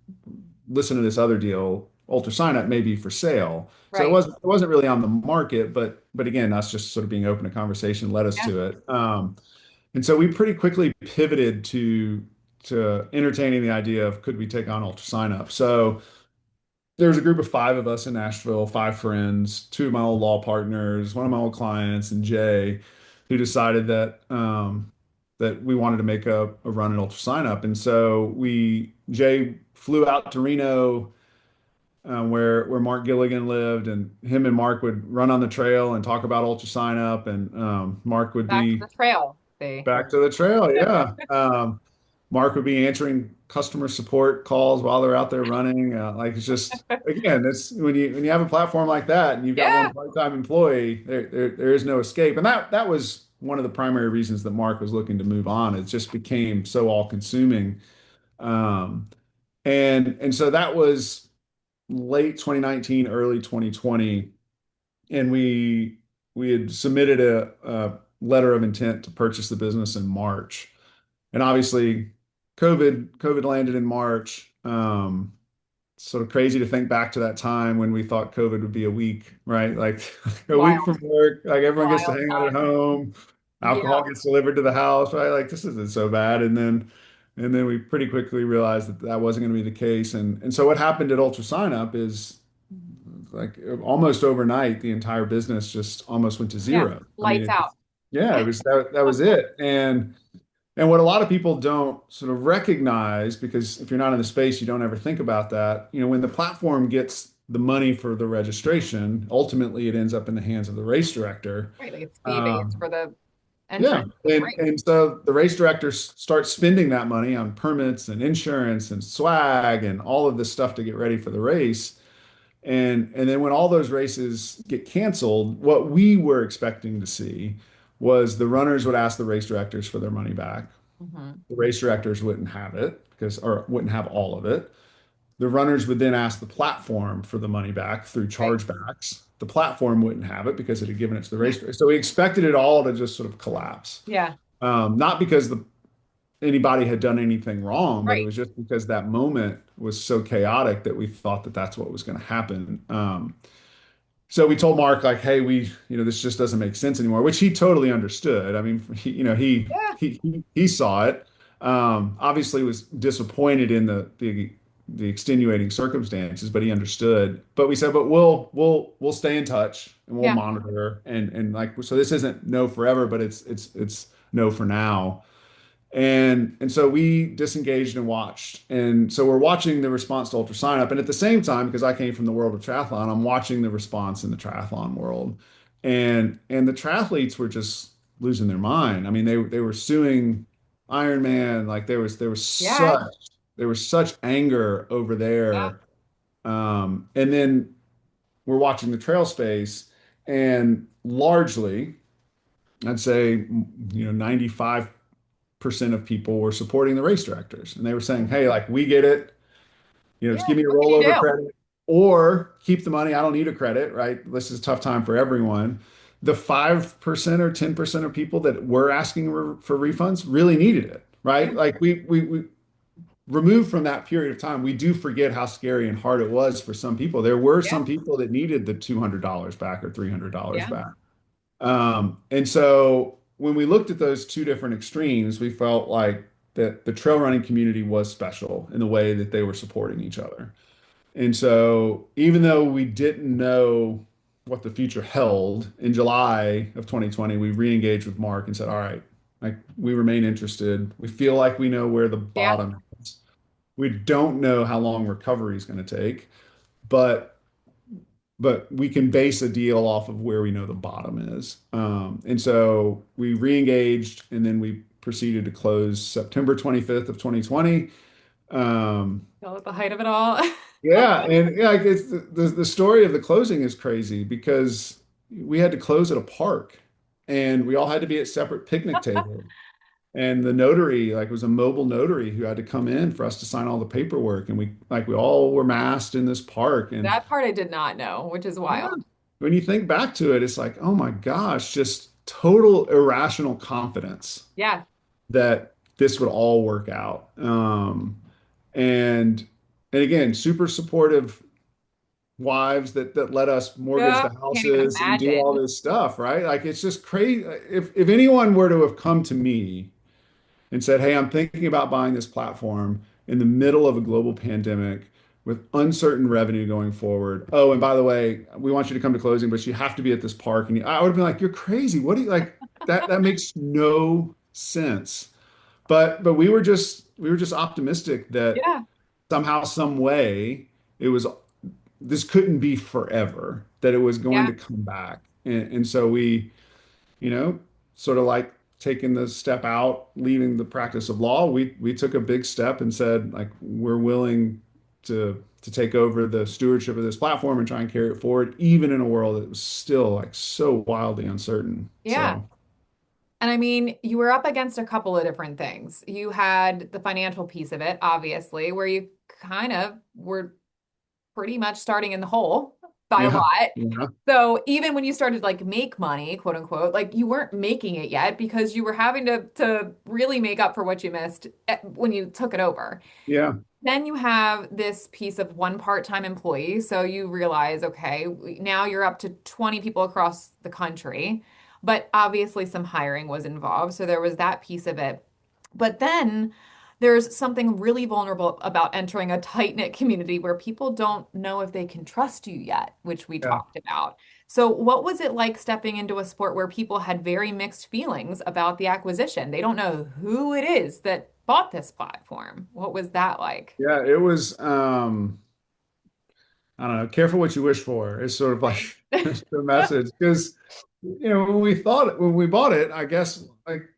listen to this other deal. UltraSignup may be for sale. So Right. it wasn't really on the market, but again, us just sort of being open to conversation led us Yeah. to it. And so we pretty quickly pivoted to entertaining the idea of could we take on UltraSignup. So there's a group of five of us in Nashville, five friends, two of my old law partners, one of my old clients, and Jay, who decided that we wanted to make a run at UltraSignup. And so Jay flew out to Reno, where Mark Gilligan lived, and him and Mark would run on the trail and talk about UltraSignup, and Mark would Back to be the trail. See. back to the trail, yeah. Mark would be answering customer support calls while they're out there running. Like it's just again, it's when you have a platform like that and you've got one Yeah. part-time employee, there is no escape. And that was one of the primary reasons that Mark was looking to move on. It just became so all-consuming. Um, and so that was late 2019, early 2020, and we had submitted a letter of intent to purchase the business in March. And obviously, COVID landed in March. Sort of crazy to think back to that time when we thought COVID would be a week, right? Like a week Wild, from work, like everyone gets to wild hang out at time. home, Yeah. alcohol gets delivered to the house, right? Like this isn't so bad. And then we pretty quickly realized that that wasn't going to be the case. And so what happened at UltraSignup is like almost overnight, the entire business just almost went to Yeah. zero. I mean, Lights out. yeah, it was that was it. And what a lot of people don't sort of recognize, because if you're not in the space, you don't ever think about that. When the platform gets the money for the registration, ultimately it ends up in the hands of the race director. Right. Like it's fee-based Um, for the yeah, entrance to the and race. and so the race directors start spending that money on permits and insurance and swag and all of this stuff to get ready for the race. And then when all those races get canceled, what we were expecting to see was the runners would ask the race directors for their money back. Hmm. The race directors wouldn't have it or wouldn't have all of it. The runners would then ask the platform for the money back through Right. chargebacks. The platform wouldn't have it because it had given it to the race director. So we expected it all to just sort of collapse. Yeah. Not because anybody had done anything wrong, but it Right. was just because that moment was so chaotic that we thought that that's what was going to happen. So we told Mark like, hey, this just doesn't make sense anymore, which he totally understood. I mean, Yeah. he saw it. Obviously was disappointed in the extenuating circumstances, but he understood. But we said, but we'll stay in touch and we'll Yeah. monitor and like so this isn't no forever, but it's no for now. And so we disengaged and watched. And so we're watching the response to UltraSignup. And at the same time, because I came from the world of triathlon, I'm watching the response in the triathlon world. And the triathletes were just losing their mind. I mean, they were suing Ironman. Like Yeah. there was such anger over Yeah. there. And then we're watching the trail space, and largely, I'd say, 95% of people were supporting the race directors, and they were saying, "Hey, like we get it, Yeah. just give me a What can you rollover do? credit or keep the money. I don't need a credit, right? This is a tough time for everyone." The 5% or 10% of people that were asking for refunds really needed it, right? Like we removed from that period of time, we do forget how scary and hard it was for some people. There were Yeah. some people that needed the $200 back or $300 Yeah. back. And so when we looked at those two different extremes, we felt like that the trail running community was special in the way that they were supporting each other. And so even though we didn't know what the future held, in July of 2020, we re-engaged with Mark and said, all right, like we remain interested. We feel like we know where the Yeah. bottom is. We don't know how long recovery is going to take, but we can base a deal off of where we know the bottom is. And so we re-engaged, and then we proceeded to close September 25th of 2020. Still at the height of it all. Yeah, and yeah, like the story of the closing is crazy because we had to close at a park. and we all had to be at separate picnic tables. And the notary, like, was a mobile notary who had to come in for us to sign all the paperwork. And we all were masked in this park. And That part I did not know, which is yeah, wild. when you think back to it, it's like, oh my gosh, just total irrational confidence Yeah. that this would all work out. And and again, super supportive wives that let us mortgage No, the can't even houses and do all imagine. this stuff, right? Like it's just crazy. If anyone were to have come to me and said, "Hey, I'm thinking about buying this platform in the middle of a global pandemic with uncertain revenue going forward. Oh, and by the way, we want you to come to closing, but you have to be at this park." And I would have been like, "You're crazy. What do you like? That makes no sense." But we were just optimistic that Yeah. somehow, some way, it was this couldn't be forever, that it was going Yeah. to come back. And so we, you know, sort of like taking the step out, leaving the practice of law, we took a big step and said, like, we're willing to take over the stewardship of this platform and try and carry it forward, even in a world that was still like so wildly uncertain. Yeah. So And I mean, you were up against a couple of different things. You had the financial piece of it, obviously, where you kind of were pretty much starting in the hole by a yeah, lot. yeah, So even when you started like make money, quote unquote, like you weren't making it yet because you were having to really make up for what you missed when you took it over. yeah, Then you have this piece of one part-time employee. So you realize, okay, now you're up to 20 people across the country, but obviously some hiring was involved. So there was that piece of it. But then there's something really vulnerable about entering a tight-knit community where people don't know if they can trust you yet, which we yeah. talked about. So what was it like stepping into a sport where people had very mixed feelings about the acquisition? They don't know who it is that bought this platform. What was that like? Yeah, it was I don't know, careful what you wish for is sort of like Right. the message. Because when we bought it, I guess, like,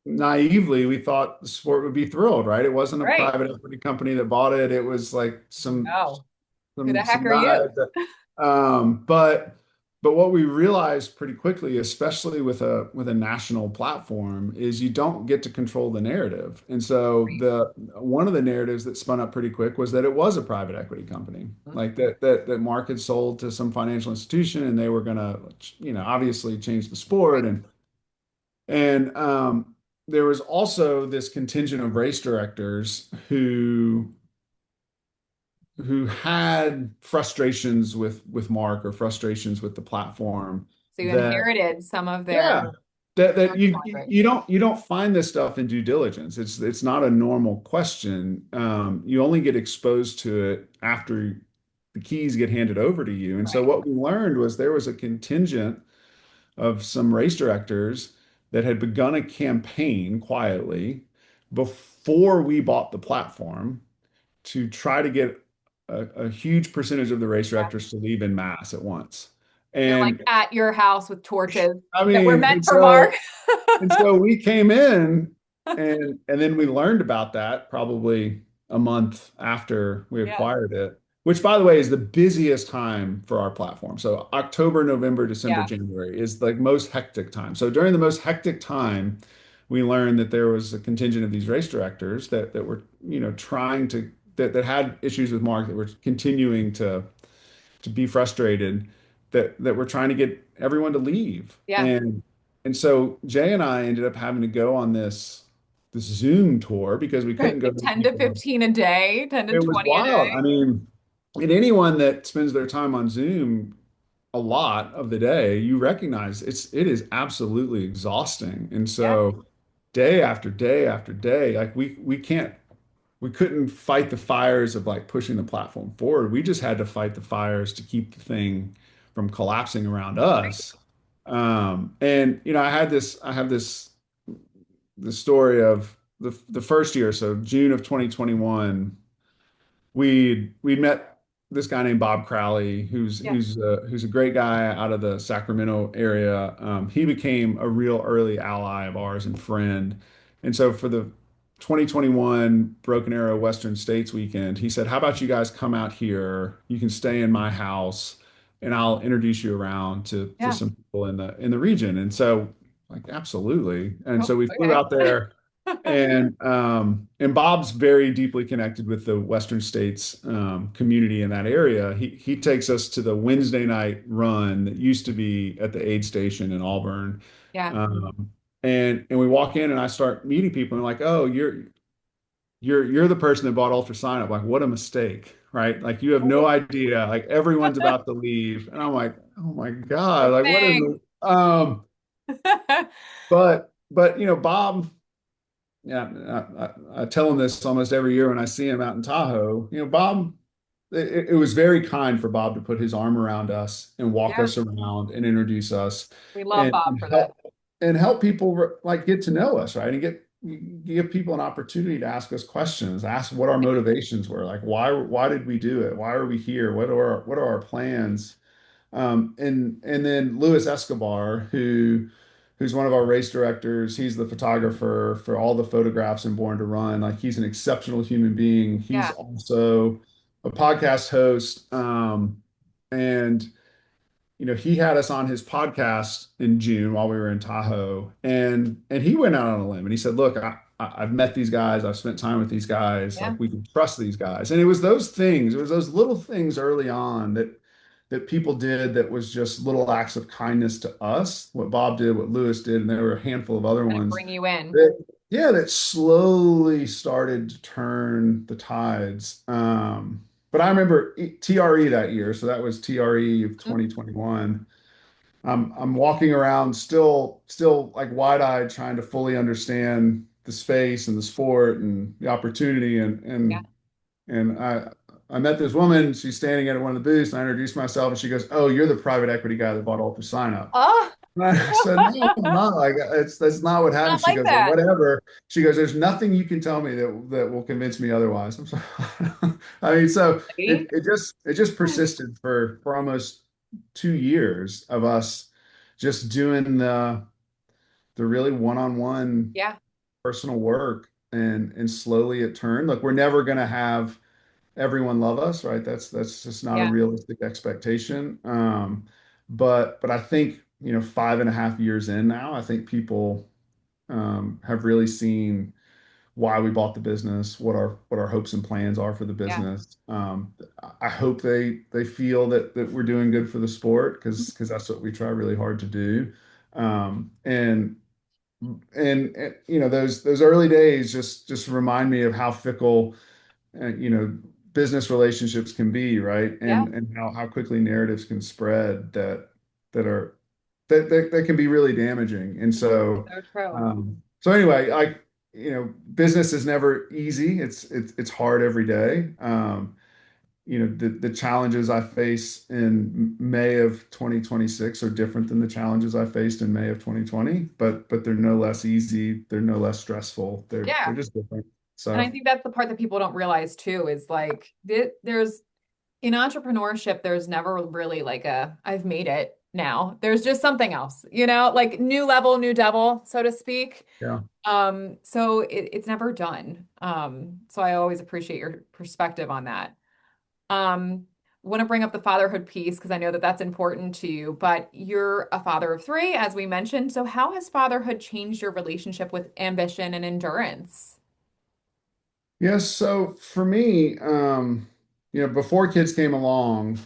naively we thought the sport would be thrilled, right? It wasn't a Right. private equity company that bought it. It was like some No. Who the some heck some are guys you? that, but what we realized pretty quickly, especially with a national platform, is you don't get to control the narrative. And so Right. the one of the narratives that spun up pretty quick was that it was a private equity company, like that Mark had sold to some financial institution, and they were gonna, obviously change the sport. Right. And there was also this contingent of race directors who had frustrations with Mark, or frustrations with the platform, So you that, inherited some of their yeah, that you market. you don't find this stuff in due diligence. It's not a normal question. You only get exposed to it after the keys get handed over to you. And so Right. what we learned was there was a contingent of some race directors that had begun a campaign quietly before we bought the platform to try to get a huge percentage of the race Yeah. directors to leave en masse at once. They're like And at your house with torches I that were mean, meant and for Mark. so and so we came in, and then we learned about that probably a month after we Yeah. acquired it, which, by the way, is the busiest time for our platform. So October, November, December, Yeah. January is like most hectic time. So during the most hectic time, we learned that there was a contingent of these race directors that were, trying to that had issues with Mark, that were continuing to be frustrated, that were trying to get everyone to leave. Yeah. And so Jay and I ended up having to go on this Zoom tour because we couldn't Right. go to Like 10 to people. 15 a day, 10 to It was 20 a wild. day. I mean, and anyone that spends their time on Zoom a lot of the day, you recognize it is absolutely exhausting. And Yeah. so day after day after day, like we couldn't fight the fires of like pushing the platform forward. We just had to fight the fires to keep the thing from collapsing around us. And I have this the story of the first year. So June of 2021, we'd met this guy named Bob Crowley, Yeah. who's a great guy out of the Sacramento area. He became a real early ally of ours and friend. And so for the 2021 Broken Arrow Western States weekend, he said, "How about you guys come out here? You can stay in my house, and I'll introduce you around to Yeah. some people in the region." And so Like, absolutely. And Oh, so we flew okay. out there, and Bob's very deeply connected with the Western States community in that area. He takes us to the Wednesday night run that used to be at the aid station in Auburn. Yeah. Um, and we walk in and I start meeting people and like, oh, you're the person that bought UltraSignup. Like, what a mistake, right? Like you have no idea. Like everyone's about to leave. And I'm like, oh my God, Oh, like what is thanks. it? But Bob, yeah, I tell him this almost every year when I see him out in Tahoe. Bob, it was very kind for Bob to put his arm around us and walk Yeah. us around and introduce us We love and, Bob and for that. help people like get to know us, right? And give people an opportunity to ask us questions, ask what our motivations were, like why did we do it? Why are we here? What are our plans? And then Luis Escobar, who's one of our race directors. He's the photographer for all the photographs in Born to Run. Like he's an exceptional human being. He's Yeah. also a podcast host. And he had us on his podcast in June while we were in Tahoe, and he went out on a limb and he said, "Look, I've met these guys. I've spent time with these guys. Yeah. Like we can trust these guys." And it was those things. It was those little things early on that people did that was just little acts of kindness to us. What Bob did, what Lewis did, and there were a handful of other Kind of ones bring you in. that, yeah, that slowly started to turn the tides. But I remember TRE that year, so that was TRE of Mm. 2021. I'm walking around still like wide-eyed, trying to fully understand the space and the sport and the opportunity. Yeah. And I met this woman. She's standing at one of the booths, and I introduced myself, and she goes, "Oh, you're the private equity guy that bought UltraSignup." Oh, And I said, "No, I'm not. Like that's not what happened." not She like goes, "Well, that. whatever." She goes, "There's nothing you can tell me that will convince me otherwise." I'm sorry. I mean, so Lady. it just persisted for almost 2 years of us just doing the really one-on-one Yeah. personal work, and slowly it turned. Look, we're never going to have everyone love us, right? That's just not a Yeah. realistic expectation. But I think 5.5 years in now, I think people have really seen why we bought the business, what our hopes and plans are for the Yeah. business. I hope they feel that we're doing good for the sport because that's what we try really hard to do. And those early days just remind me of how fickle business relationships can be, right? Yeah. And how quickly narratives can spread that are that can be really damaging. And so So true. so anyway, business is never easy. It's hard every day. The challenges I face in May of 2026 are different than the challenges I faced in May of 2020, but they're no less easy. They're no less stressful. They're Yeah. just different. And I So think that's the part that people don't realize too is like there's in entrepreneurship, there's never really like I've made it now. There's just something else, like new level, new devil, so to speak. yeah. So it's never done. So I always appreciate your perspective on that. Want to bring up the fatherhood piece because I know that that's important to you, but you're a father of three, as we mentioned. So how has fatherhood changed your relationship with ambition and endurance? Yes, so for me, before kids came along,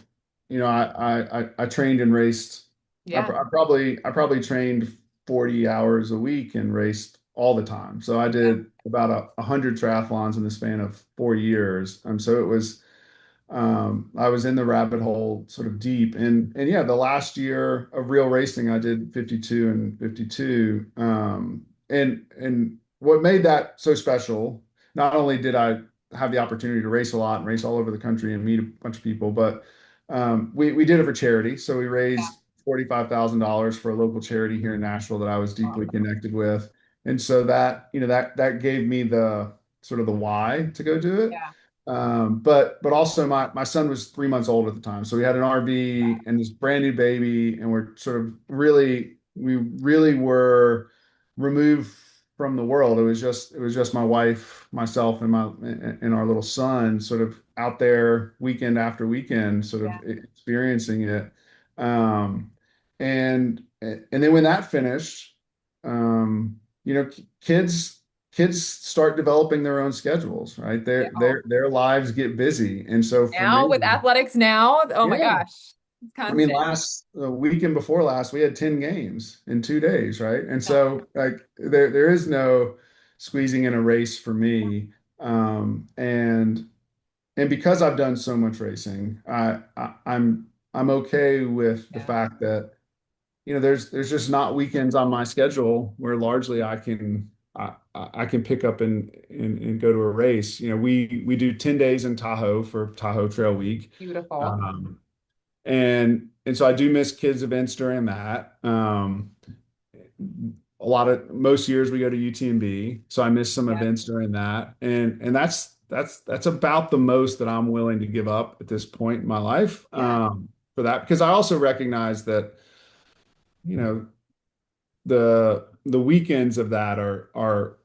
I trained and raced. Yeah. I probably trained 40 hours a week and raced all the time. So I Yeah. did about 100 triathlons in the span of 4 years. So it was I was in the rabbit hole sort of deep. And yeah, the last year of real racing, I did 52 and 52. And what made that so special, not only did I have the opportunity to race a lot and race all over the country and meet a bunch of people, but we did it for charity. So we Yeah. raised $45,000 for a local charity here in Nashville that I was deeply Awesome. connected with. And so that gave me the sort of the why to go do it. Yeah. But also my son was 3 months old at the time, so we had an RV and this brand new baby, and we really were removed from the world. It was just my wife, myself, and our little son, sort of out there weekend after weekend, sort Yeah. of experiencing it. Um, and then when that finished. kids start developing their own schedules, right? Yeah. Their lives get busy. And so for Now me, with athletics now, oh my yeah. gosh, it's I mean, constant. weekend before last, we had 10 games in 2 days, right? And Yeah. so like there is no squeezing in a race for me. And because I've done so much racing, I'm okay with the Yeah. fact that there's just not weekends on my schedule where largely I can pick up and go to a race. We do 10 days in Tahoe for Tahoe Trail Week. Beautiful. Um, and so I do miss kids events during that. Most years we go to UTMB, so I miss some Yeah. events during that. And that's about the most that I'm willing to give up at this point in my life, Yeah. for that, because I also recognize that, you know, the weekends of that are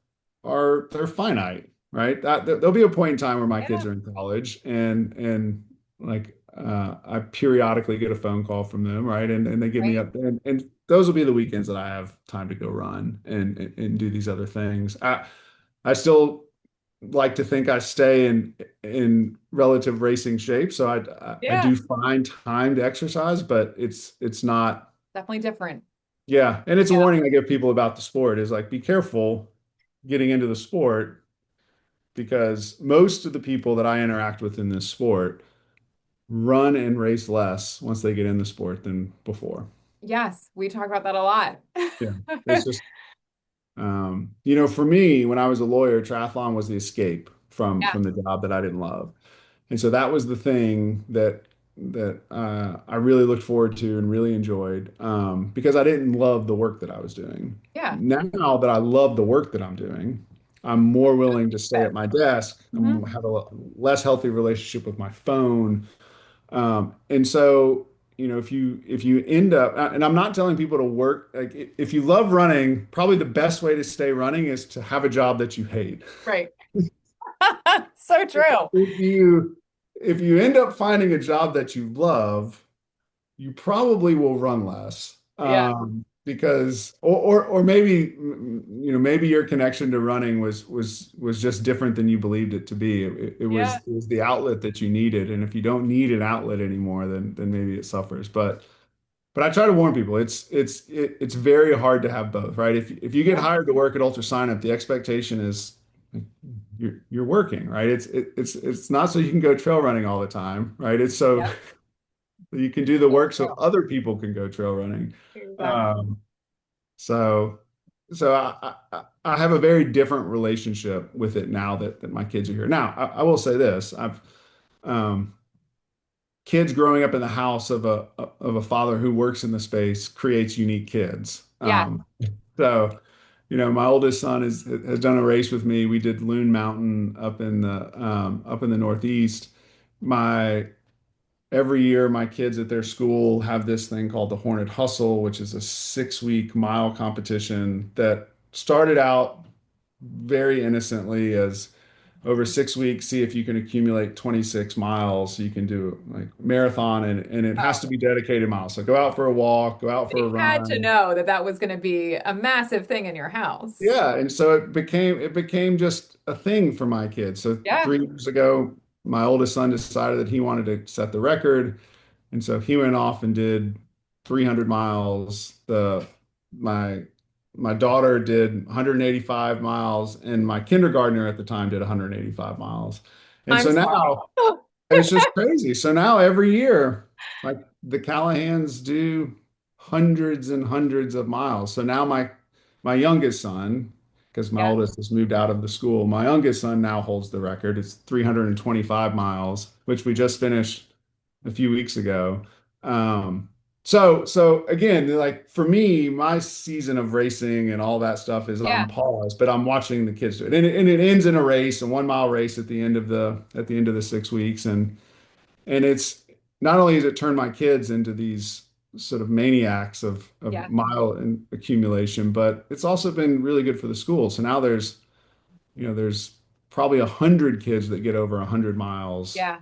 they're finite, right? There'll be a point in time where my Yeah. kids are in college, and like I periodically get a phone call from them, right? And they give me Right. up, and those will be the weekends that I have time to go run and do these other things. I still like to think I stay in relative racing shape, so I Yeah. do find time to exercise, but it's not. Definitely different. Yeah, and it's a Yeah. warning I give people about the sport is like be careful getting into the sport, because most of the people that I interact with in this sport run and race less once they get in the sport than before. Yes, we talk about that a lot. Yeah. It's just for me, when I was a lawyer, triathlon was the escape from Yes. the job that I didn't love. And so that was the thing that I really looked forward to and really enjoyed, because I didn't love the work that I was doing. Yeah. Now that I love the work that I'm doing, I'm more willing to stay at my desk. Mhm. Have a less healthy relationship with my phone. And so, if you end up, and I'm not telling people to work, like if you love running, probably the best way to stay running is to have a job that you hate. Right. So true. If you end up finding a job that you love, you probably will run less. Yeah. Because or maybe maybe your connection to running was just different than you believed it to be. Yeah. It was the outlet that you needed, and if you don't need an outlet anymore, then maybe it suffers. But I try to warn people, it's very hard to have both, right? If you get Yeah. hired to work at UltraSignup, the expectation is you're working, right? It's not so you can go trail running all the time, right? It's so Yep. you can do the So work so true. other people can go trail running. Exactly. Um, so so I have a very different relationship with it now that my kids are here. Now, I will say this. I've um, Kids growing up in the house of a father who works in the space creates unique kids. Yeah. So, my oldest son has done a race with me. We did Loon Mountain up in the Northeast. My Every year, my kids at their school have this thing called the Hornet Hustle, which is a 6-week mile competition that started out very innocently as over 6 weeks, see if you can accumulate 26 miles. So you can do like marathon, and it has Oh, to be dedicated miles. So go out for a walk, go out for a they had to run. know that that was going to be a massive thing in your house. Yeah, and so it became just a thing for my kids. So Yeah. 3 years ago, my oldest son decided that he wanted to set the record. And so he went off and did 300 miles. My my daughter did 185 miles, and my kindergartner at the time did 185 miles. And I'm so sorry. now it's just crazy. So now every year, like the Callahans do hundreds and hundreds of miles. So now my youngest son, because my Yeah. oldest has moved out of the school, my youngest son now holds the record. It's 325 miles, which we just finished a few weeks ago. So again, like for me, my season of racing and all that stuff is Yeah. on pause, but I'm watching the kids do it, and it ends in a race, a 1 mile race at the end of the 6 weeks, and it's not only has it turned my kids into these sort of maniacs of Yeah. mile and accumulation, but it's also been really good for the school. So now there's probably 100 kids that get over 100 miles. Yeah.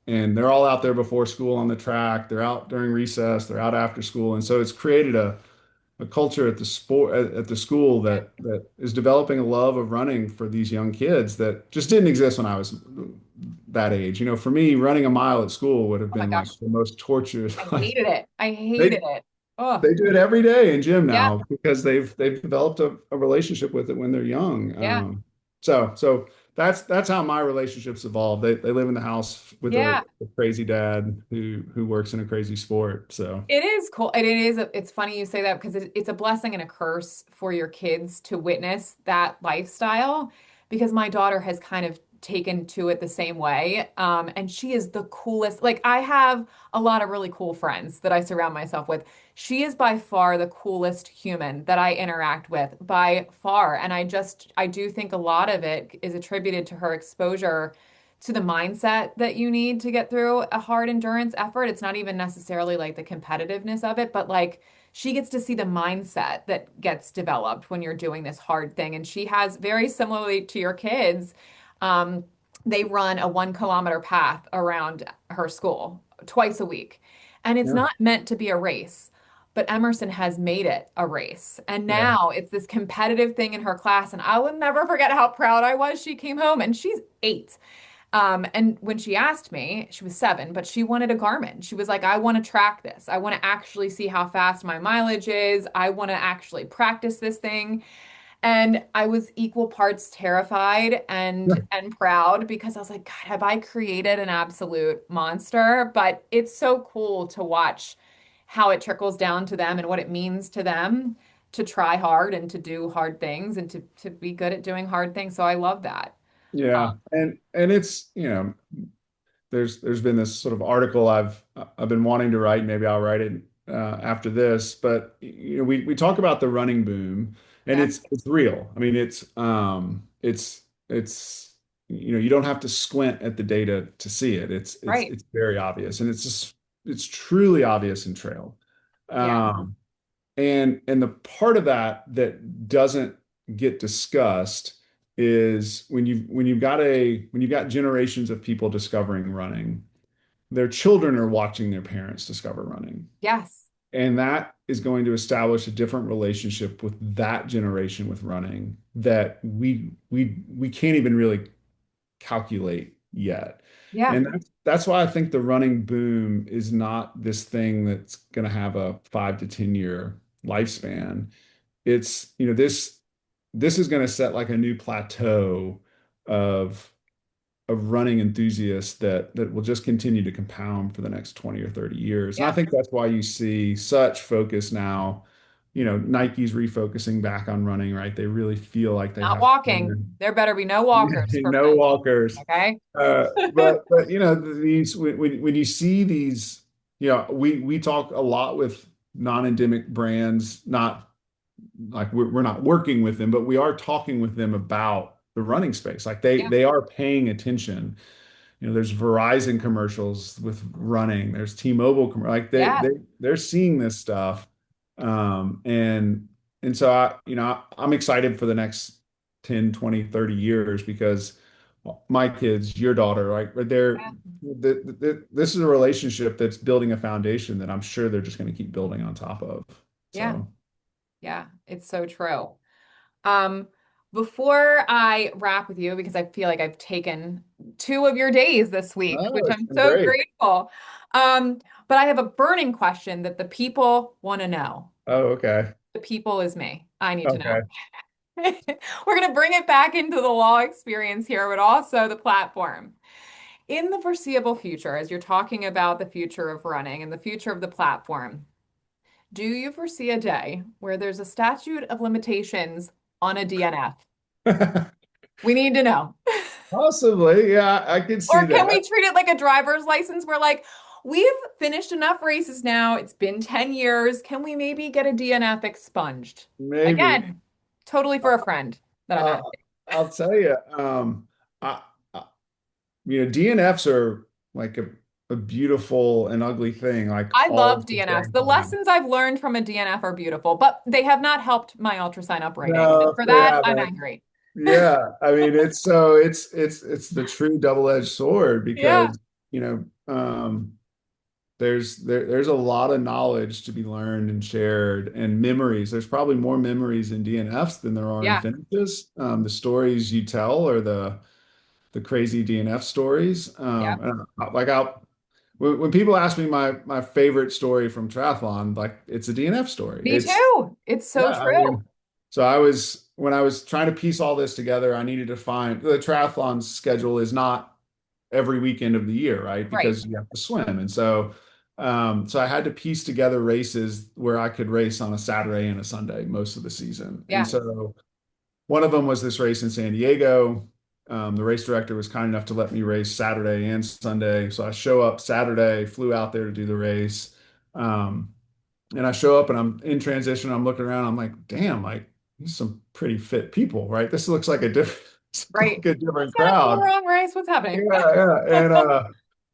And they're all out there before school on the track. They're out during recess. They're out after school. And so it's created a a culture at the sport at the school that is developing a love of running for these young kids that just didn't exist when I was that age. You know, for me, running a mile at school would have Oh my been like gosh, the most torturous. I Like hated it. I they hated it. Oh, they do it every day in gym yeah, now because they've developed a relationship with it when they're young. yeah, So that's how my relationships evolved. They live in the house with yeah. a crazy dad who works in a crazy sport. So It is cool. And it is, it's funny you say that because it's a blessing and a curse for your kids to witness that lifestyle because my daughter has kind of taken to it the same way. And she is the coolest. Like, I have a lot of really cool friends that I surround myself with. She is by far the coolest human that I interact with, by far. And I do think a lot of it is attributed to her exposure to the mindset that you need to get through a hard endurance effort. It's not even necessarily like the competitiveness of it, but like she gets to see the mindset that gets developed when you're doing this hard thing. And she has, very similarly to your kids, um, they run a 1 kilometer path around her school twice a week. And it's yeah, not meant to be a race. But Emerson has made it a race. And yeah, now it's this competitive thing in her class. And I will never forget how proud I was. She came home and she's 8. And when she asked me, she was 7, but she wanted a Garmin. She was like, I want to track this. I want to actually see how fast my mileage is. I want to actually practice this thing. And I was equal parts terrified and proud because I was like, God, have I created an absolute monster? But it's so cool to watch how it trickles down to them and what it means to them to try hard and to do hard things and to be good at doing hard things. So I love that. yeah. And it's, you know, there's been this sort of article I've been wanting to write. Maybe I'll write it after this. But you know, we talk about the running boom, and Yeah, it's real. I mean, it's you know, you don't have to squint at the data to see it. right. It's very obvious, and it's truly obvious in trail. Yeah, And the part of that that doesn't get discussed is when you've got generations of people discovering running, their children are watching their parents discover running. yes. And that is going to establish a different relationship with that generation with running that we can't even really calculate yet. Yeah, And that's why I think the running boom is not this thing that's going to have a 5 to 10 year lifespan. It's, you know, this is going to set like a new plateau of running enthusiasts that will just continue to compound for the next 20 or 30 years. And I yeah. think that's why you see such focus now. You know, Nike's refocusing back on running, right? They really feel like they Not have walking. There better be no walkers for no running. walkers. Okay. But you know these when you see these, you know, we talk a lot with non-endemic brands, not like we're not working with them, but we are talking with them about the running space. Like Yeah, they are paying attention. You know, there's Verizon commercials with running. There's T-Mobile like yeah, they're seeing this stuff. And so I'm excited for the next 10, 20, 30 years because my kids, your daughter, right? But yeah, this is a relationship that's building a foundation that I'm sure they're just going to keep building on top of. yeah, So, yeah. It's so true. Um, Before I wrap with you, because I feel like I've taken 2 of your days this week, oh, which it's I'm been so great. grateful. But I have a burning question that the people want to know. Oh, okay. The people is me. I need to know. Okay. We're going to bring it back into the law experience here, but also the platform. In the foreseeable future, as you're talking about the future of running and the future of the platform, do you foresee a day where there's a statute of limitations on a DNF? We need to know. Possibly, yeah, I can see Or can we that. treat it like a driver's license? We're like, we've finished enough races now. It's been 10 years. Can we maybe get a DNF expunged? Maybe. Again, totally for a friend that I'm Uh, asking. I'll tell you, I, I, you know, DNFs are like a beautiful and ugly thing, like I all love at the DNFs. same The time. lessons I've learned from a DNF are beautiful, but they have not helped my UltraSignup rating. And No, for they that, I'm haven't. angry. Yeah, I mean, it's the true double-edged sword Yeah, because, you know, there's a lot of knowledge to be learned and shared and memories. There's probably more memories in DNFs than there are in Yeah. finishes. The stories you tell are the crazy DNF stories. Yeah. Like when people ask me my favorite story from triathlon, like it's a DNF story. Me It's too. It's so yeah, I true. mean, so I was when I was trying to piece all this together, I needed to find the triathlon schedule is not every weekend of the year, right? Right. Because you have to swim. And so I had to piece together races where I could race on a Saturday and a Sunday most of the season. And Yeah. so one of them was this race in San Diego. The race director was kind enough to let me race Saturday and Sunday. So I show up Saturday, flew out there to do the race. Um, and I show up and I'm in transition. I'm looking around. I'm like, damn, like these some pretty fit people, right? This looks like a different, Right. like a What's different happening, crowd. wrong race? What's happening? Yeah, yeah.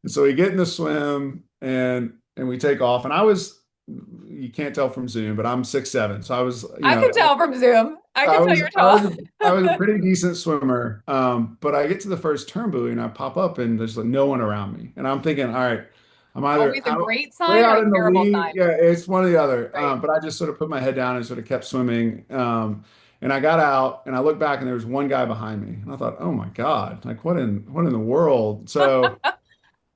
And so we get in the swim and we take off. And I was, you can't tell from Zoom, but I'm 6'7". So I was, I could tell from Zoom. I I could tell was you're I tall. was I was a pretty decent swimmer. But I get to the first turn buoy and I pop up and there's like no one around me. And I'm thinking, all right, I'm either Always a great way sign or out a in the terrible lead. sign. Yeah, it's one or the other. Right. But I just sort of put my head down and sort of kept swimming. And I got out and I looked back and there was one guy behind me. And I thought, oh my God, like what in the world? So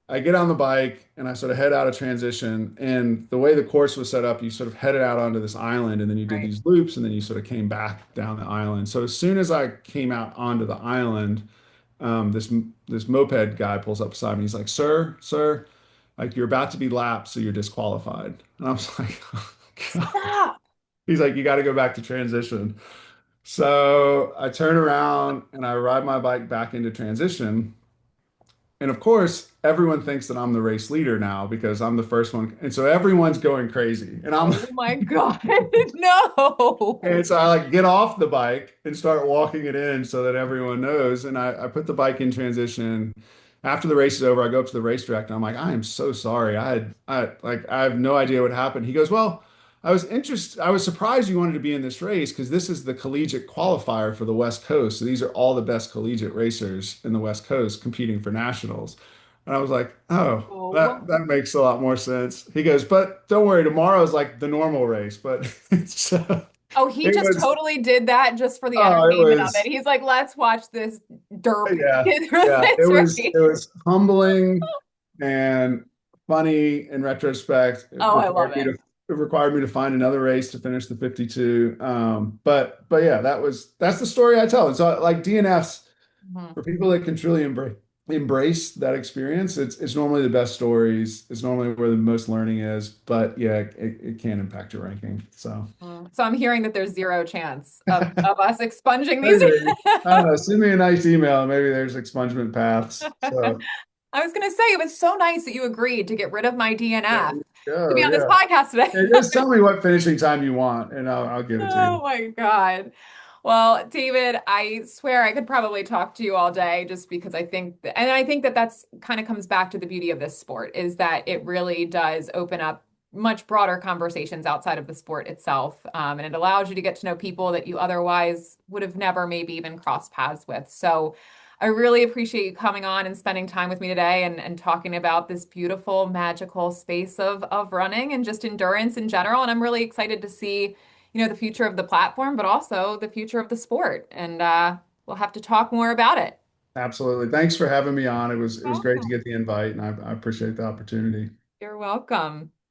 I get on the bike and I sort of head out of transition. And the way the course was set up, you sort of headed out onto this island and then you did Right. these loops and then you sort of came back down the island. So as soon as I came out onto the island, this moped guy pulls up beside me. He's like, sir, like you're about to be lapped, so you're disqualified. And I was like, oh, God. Stop. He's like, you got to go back to transition. So I turn around and I ride my bike back into transition. And of course, everyone thinks that I'm the race leader now because I'm the first one. And so everyone's going crazy. Oh my God. No. And so I like get off the bike and start walking it in so that everyone knows. And I put the bike in transition. After the race is over, I go up to the race director. I'm like, I am so sorry. I have no idea what happened. He goes, well, I was surprised you wanted to be in this race because this is the collegiate qualifier for the West Coast. So these are all the best collegiate racers in the West Coast competing for nationals. And I was like, oh, Oh. that makes a lot more sense. He goes, but don't worry, tomorrow is like the normal race. But it's, Oh, he it just was, totally did that just for the oh, it entertainment of it. was, He's like, let's watch this derp yeah, get through yeah. this It race. was humbling and funny in retrospect. Oh, I love it. It required me to find another race to finish the 52. But yeah, that's the story I tell. And so like DNFs Mhm. for people that can truly embrace that experience, it's normally the best stories. It's normally where the most learning is. But yeah, it can impact your ranking. So So I'm hearing that there's zero chance of us expunging these. maybe I don't know. Send me a nice email. Maybe there's expungement paths. So I was going to say, it was so nice that you agreed to get rid of my there DNF you to go. be on this Yeah. podcast today. Yeah, just tell me what finishing time you want, and I'll give it to Oh you. my God. Well, David, I swear I could probably talk to you all day just because and I think that that's kind of comes back to the beauty of this sport is that it really does open up much broader conversations outside of the sport itself. And it allows you to get to know people that you otherwise would have never maybe even crossed paths with. So I really appreciate you coming on and spending time with me today and talking about this beautiful, magical space of running and just endurance in general. And I'm really excited to see the future of the platform, but also the future of the sport. And we'll have to talk more about it. Absolutely. Thanks for having me on. It was great to Welcome. get the invite, and I appreciate the opportunity. You're welcome.